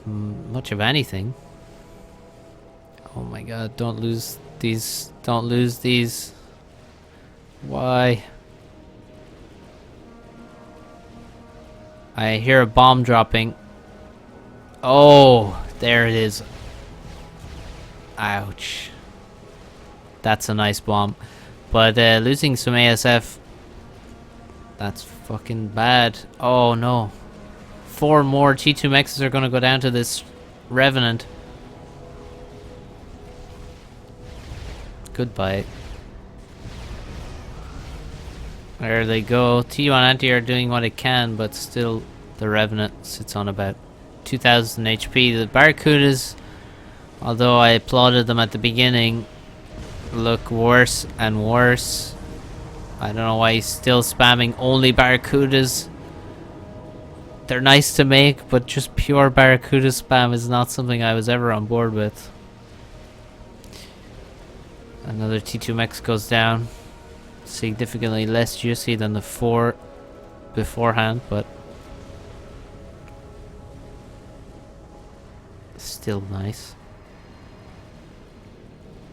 much of anything. Oh my god, don't lose these. Don't lose these. Why? I hear a bomb dropping. Oh, there it is. Ouch. That's a nice bomb. But losing some ASF, that's fucking bad. Oh no. 4 more T2 mexes are going to go down to this Revenant. Goodbye. There they go. T1 anti are doing what it can, but still the Revenant sits on about 2000 HP. The Barracudas, although I applauded them at the beginning, look worse and worse. I don't know why he's still spamming only Barracudas. They're nice to make, but just pure Barracuda spam is not something I was ever on board with. Another T2 Mex goes down. Significantly less juicy than the 4 beforehand, but still nice.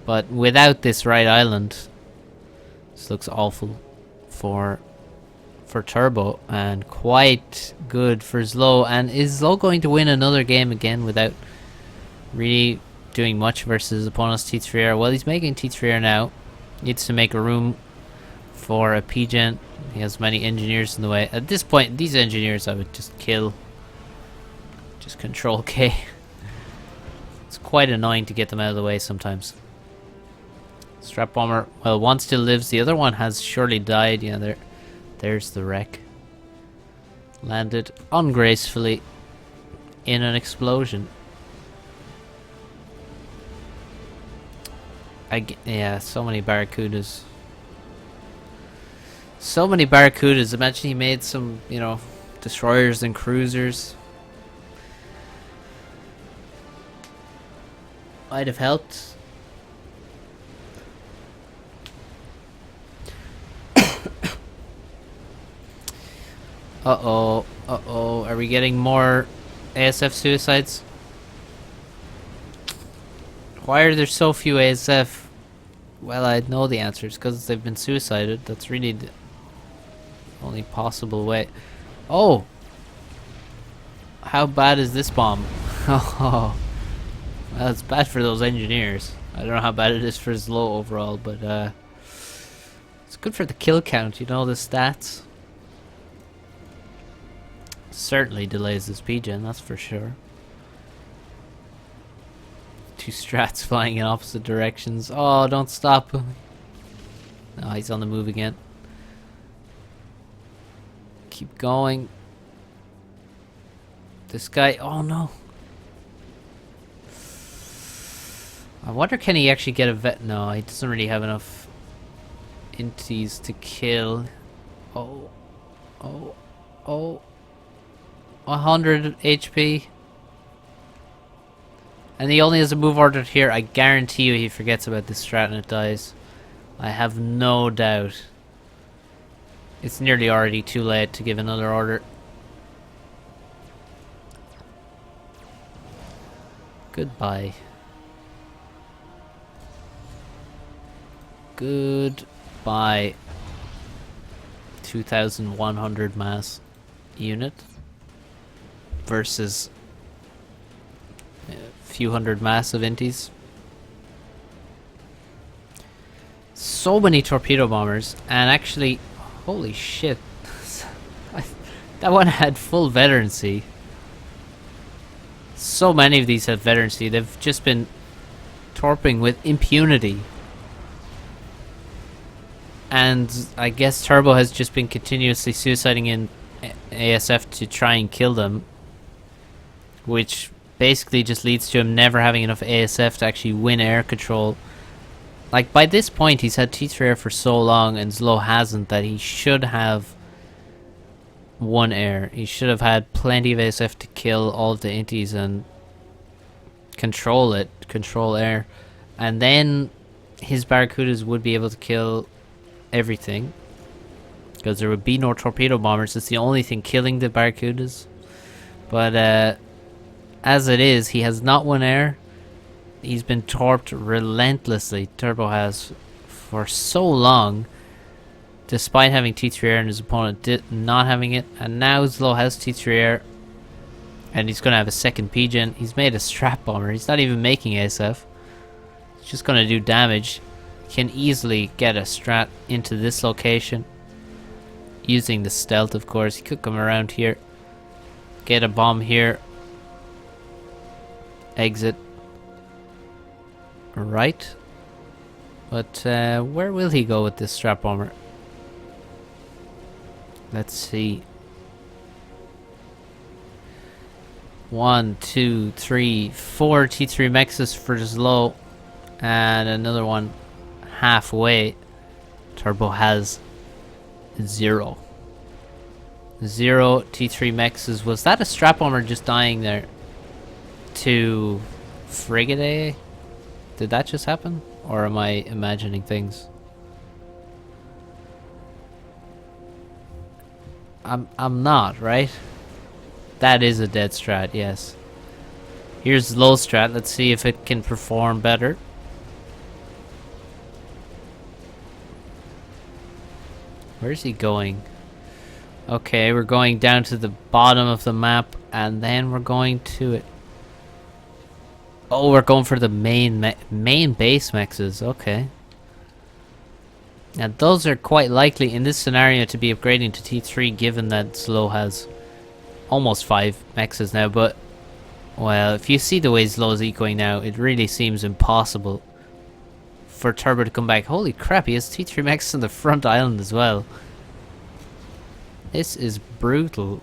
But without this right island, this looks awful for Turbo, and quite good for Zlo. And is Zlo going to win another game again without really doing much versus his opponent's T3R? Well, he's making T3R now. Needs to make a room for a P-Gen. He has many engineers in the way. At this point, these engineers I would just kill. Just Control K. It's quite annoying to get them out of the way sometimes. Strap bomber, well, one still lives. The other one has surely died. Yeah, there's the wreck. Landed ungracefully in an explosion. Yeah, so many Barracudas. So many Barracudas. Imagine he made some, you know, destroyers and cruisers. Might have helped. Uh-oh. Uh-oh. Are we getting more ASF suicides? Why are there so few ASF? Well, I know the answer. It's because they've been suicided. That's really the only possible way. Oh! How bad is this bomb? Oh, well, it's bad for those engineers. I don't know how bad it is for Zlo overall, but it's good for the kill count, you know, the stats. Certainly delays the speed gen, that's for sure. Two strats flying in opposite directions. Oh, don't stop. No, he's on the move again. Keep going. This guy, oh no. I wonder, can he actually get a vet? No, he doesn't really have enough inties to kill. Oh, oh, oh. 100 HP. And he only has a move ordered here. I guarantee you he forgets about this strat and it dies. I have no doubt. It's nearly already too late to give another order. Goodbye. Goodbye. 2,100 mass unit versus a few hundred mass of inties. So many torpedo bombers, and actually, holy shit, that one had full veterancy. So many of these have veterancy. They've just been torping with impunity. And I guess Turbo has just been continuously suiciding in ASF to try and kill them, which basically just leads to him never having enough ASF to actually win air control. Like, by this point he's had T3 air for so long and Zlo hasn't, that he should have one air. He should have had plenty of ASF to kill all of the inties and control air, and then his Barracudas would be able to kill everything, because there would be no torpedo bombers. It's the only thing killing the Barracudas. But as it is, he has not one air. He's been torped relentlessly, Turbo has, for so long, despite having T3 air and his opponent not having it. And now Zlo has T3 air, and he's going to have a second P-Gen. He's made a strap bomber. He's not even making ASF. He's just going to do damage. Can easily get a strat into this location using the stealth, of course. He could come around here, get a bomb here, exit right. But where will he go with this strap bomber? Let's see. 1, 2, 3, 4 T3 Mexes for Zlo, and another one halfway. Turbo has 0 T3 Mexes. Was that a strap bomber just dying there to frigate A? Did that just happen, or am I imagining things? I'm not, right? That is a dead strat, yes. Here's low strat. Let's see if it can perform better. Where's he going? Okay, we're going down to the bottom of the map, and then we're going to it. Oh, we're going for the main base mexes. Okay. Now those are quite likely in this scenario to be upgrading to T3, given that Zlo has almost 5 mexes now. But, well, if you see the way Zlo is ecoing now, it really seems impossible for Turbo to come back. Holy crap, he has T3 mexes on the front island as well. This is brutal.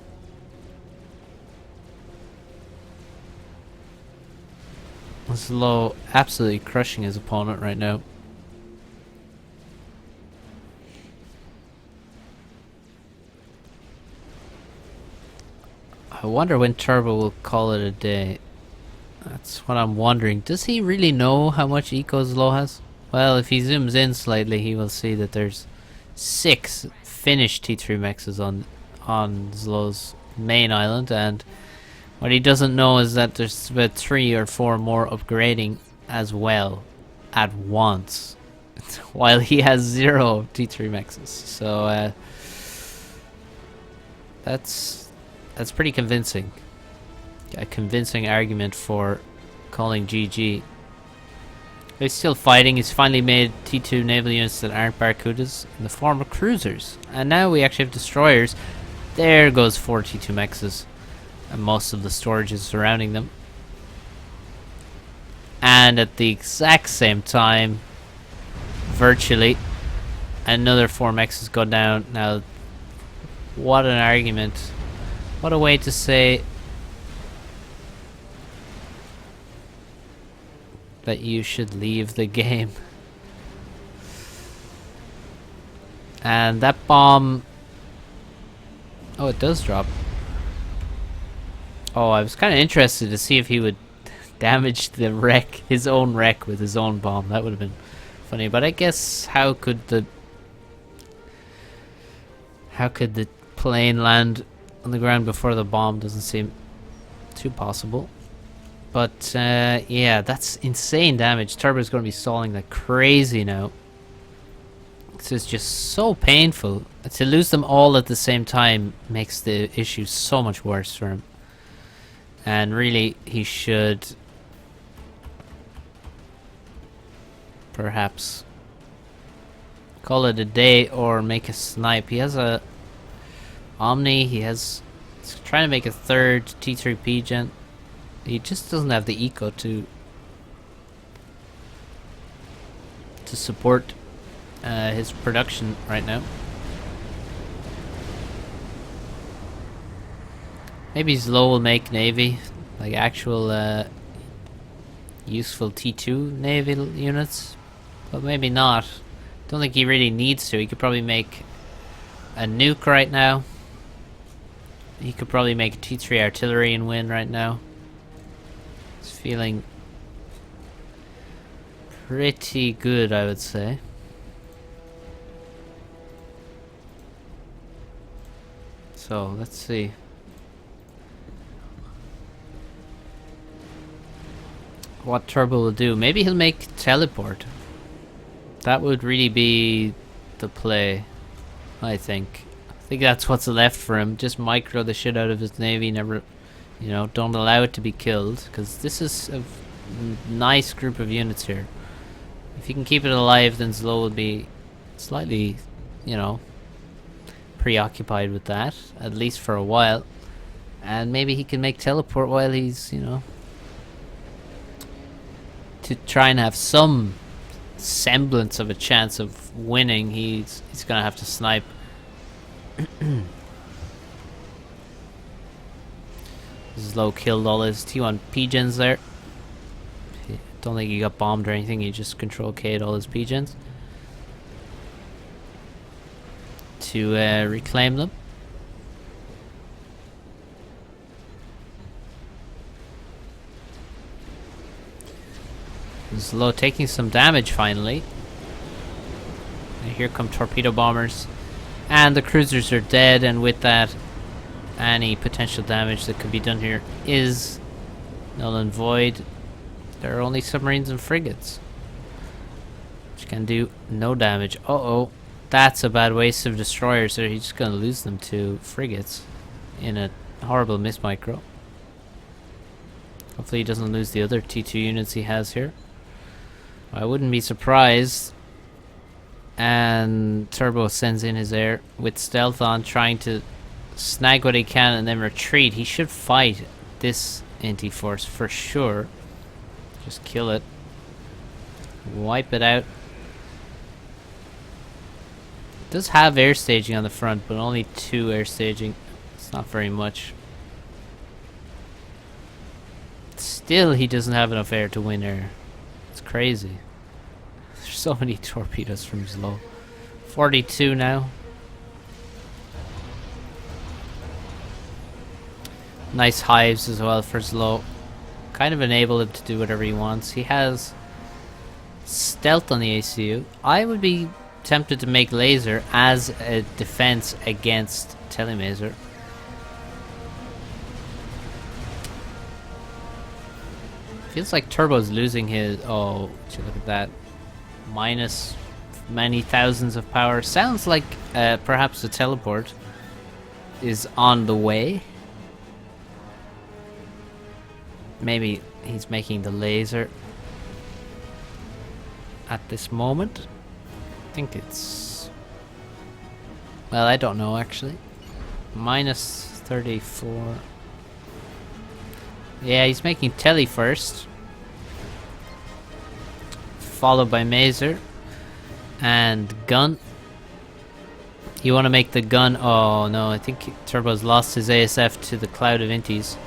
Zlo absolutely crushing his opponent right now. I wonder when Turbo will call it a day. That's what I'm wondering. Does he really know how much eco Zlo has? Well, if he zooms in slightly, he will see that there's 6 finished T3 mexes on Zlow's main island, and what he doesn't know is that there's about 3 or 4 more upgrading as well at once, while he has 0 T3 mexes. So that's pretty convincing. A convincing argument for calling GG. He's still fighting. He's finally made T2 naval units that aren't Barracudas in the form of cruisers. And now we actually have destroyers. There goes 4 T2 mexes. And most of the storage is surrounding them. And at the exact same time, virtually, another 4 mexes go down. Now, what an argument. What a way to say that you should leave the game. And that bomb... Oh, it does drop. Oh, I was kind of interested to see if he would damage the wreck, his own wreck, with his own bomb. That would have been funny. But I guess how could the plane land on the ground before the bomb? Doesn't seem too possible. But yeah, that's insane damage. Turbo's going to be stalling like crazy now. This is just so painful. To lose them all at the same time makes the issue so much worse for him. And really, he should perhaps call it a day or make a snipe. He has a Omni. He's trying to make a 3rd T3P gen. He just doesn't have the eco to support his production right now. Maybe Zlo will make Navy, like actual useful T2 naval units, but maybe not. Don't think he really needs to. He could probably make a nuke right now. He could probably make a T3 artillery and win right now. He's feeling pretty good, I would say. So, let's see. What Turbo will do. Maybe he'll make teleport. That would really be the play, I think. I think that's what's left for him. Just micro the shit out of his navy. Never, you know, don't allow it to be killed. Because this is a nice group of units here. If he can keep it alive, then Zlo will be slightly, you know, preoccupied with that. At least for a while. And maybe he can make teleport while he's, you know, to try and have some semblance of a chance of winning. He's gonna have to snipe. Zlo killed all his T1 P-gens there. Don't think he got bombed or anything. He just control K'd all his P-gens to reclaim them. Zlo taking some damage finally. And here come torpedo bombers. And the cruisers are dead, and with that, any potential damage that could be done here is null and void. There are only submarines and frigates, which can do no damage. Uh-oh. That's a bad waste of destroyers. So he's just going to lose them to frigates in a horrible miss micro. Hopefully he doesn't lose the other T2 units he has here. I wouldn't be surprised. And Turbo sends in his air with stealth on, trying to snag what he can and then retreat. He should fight this anti-force for sure. Just kill it. Wipe it out. It does have air staging on the front, but only 2 air staging. It's not very much. Still, he doesn't have enough air to win air. It's crazy. There's so many torpedoes from Zlo. 42 now. Nice hives as well for Zlo. Kind of enable him to do whatever he wants. He has stealth on the ACU. I would be tempted to make laser as a defense against Telemazer. Feels like Turbo's losing his... Oh, would you look at that. Minus many thousands of power. Sounds like perhaps the teleport is on the way. Maybe he's making the laser at this moment. I think it's... Well, I don't know actually. Minus 34. Yeah, he's making Telly first. Followed by Mazer. And Gun. You want to make the Gun... Oh no, I think Turbo's lost his ASF to the Cloud of Inties.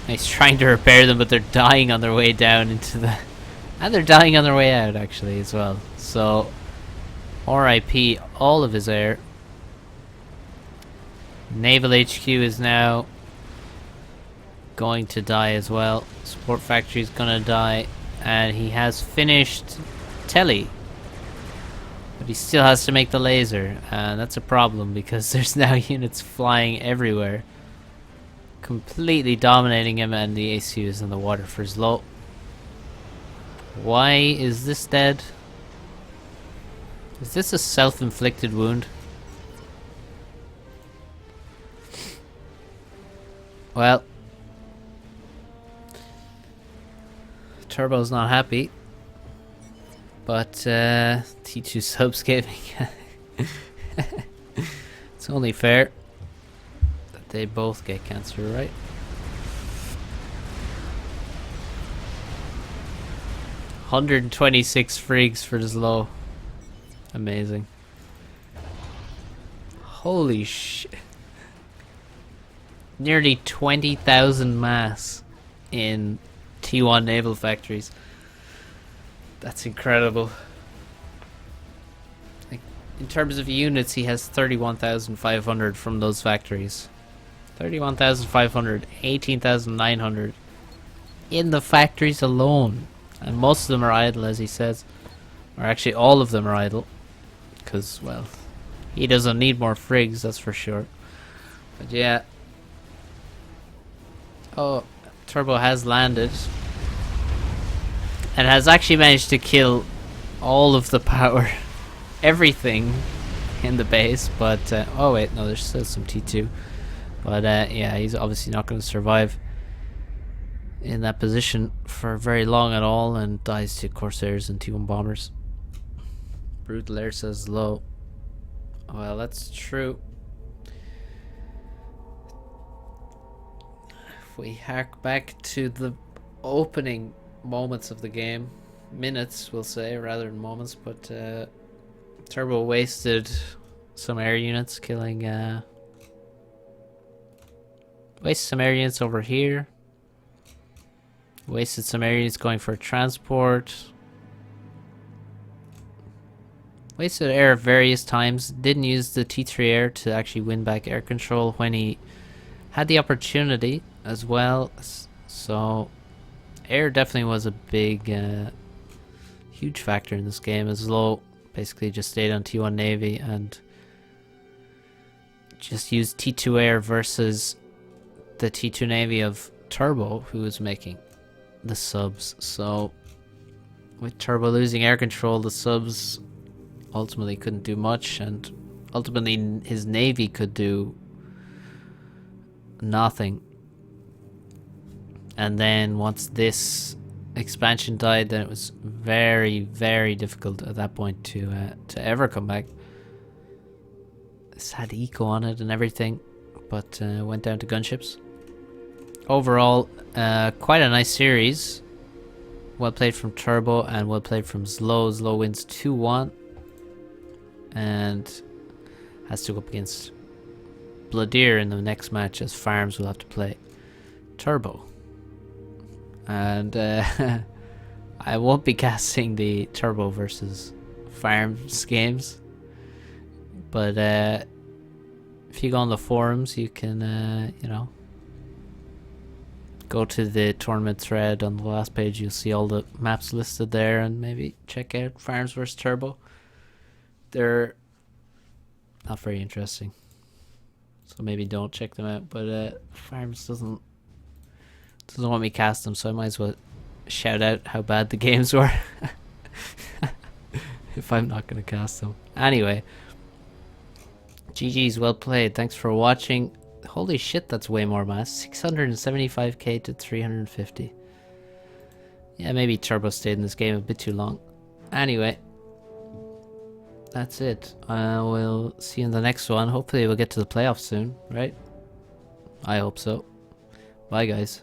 He's trying to repair them, but they're dying on their way down into the... And they're dying on their way out, actually, as well. So, RIP all of his air. Naval HQ is now going to die as well. Support Factory is going to die. And he has finished Telly. But he still has to make the laser. And that's a problem, because there's now units flying everywhere. Completely dominating him, and the ACU is in the water for his low. Why is this dead? Is this a self-inflicted wound? Well, Turbo's not happy, but T2 subs gaming. It's only fair that they both get cancer, right? $126 frigs for this low. Amazing. Holy shit. Nearly 20,000 mass in T1 naval factories. That's incredible. Like, in terms of units, he has 31,500 from those factories. 31,500, 18,900 in the factories alone. And most of them are idle, as he says. Or actually, all of them are idle. Because, well, he doesn't need more frigs, that's for sure. But yeah. Oh, Turbo has landed. And has actually managed to kill all of the power. Everything in the base. But, oh wait, no, there's still some T2. But, yeah, he's obviously not going to survive in that position for very long at all, and dies to Corsairs and T1 bombers. Brutal Air says low. Well, that's true. If we hark back to the opening moments of the game, minutes we'll say rather than moments, but Turbo wasted some air units, killing wasted some air units over here. Wasted some air units going for transport. Wasted air various times. Didn't use the T3 air to actually win back air control when he had the opportunity as well. So air definitely was a big, huge factor in this game. As low basically just stayed on T1 Navy and just used T2 air versus the T2 Navy of Turbo, who was making the subs. So with Turbo losing air control, the subs ultimately couldn't do much, and ultimately his navy could do nothing. And then once this expansion died, then it was very, very difficult at that point to ever come back. This had eco on it and everything, but went down to gunships. Overall, quite a nice series. Well played from Turbo and well played from Zlo. Zlo wins 2-1 and has to go up against Bloodir in the next match, as Farms will have to play Turbo. And I won't be casting the Turbo versus Farms games, but if you go on the forums, you can you know, go to the tournament thread on the last page. You'll see all the maps listed there, and maybe check out Farms vs Turbo. they're not very interesting. So maybe don't check them out. But Farms doesn't want me cast them, so I might as well shout out how bad the games were. If I'm not gonna cast them. Anyway. GG's, well played. Thanks for watching. Holy shit, that's way more mass. 675k to 350. Yeah, maybe Turbo stayed in this game a bit too long. Anyway. That's it. I will see you in the next one. Hopefully we'll get to the playoffs soon, right? I hope so. Bye, guys.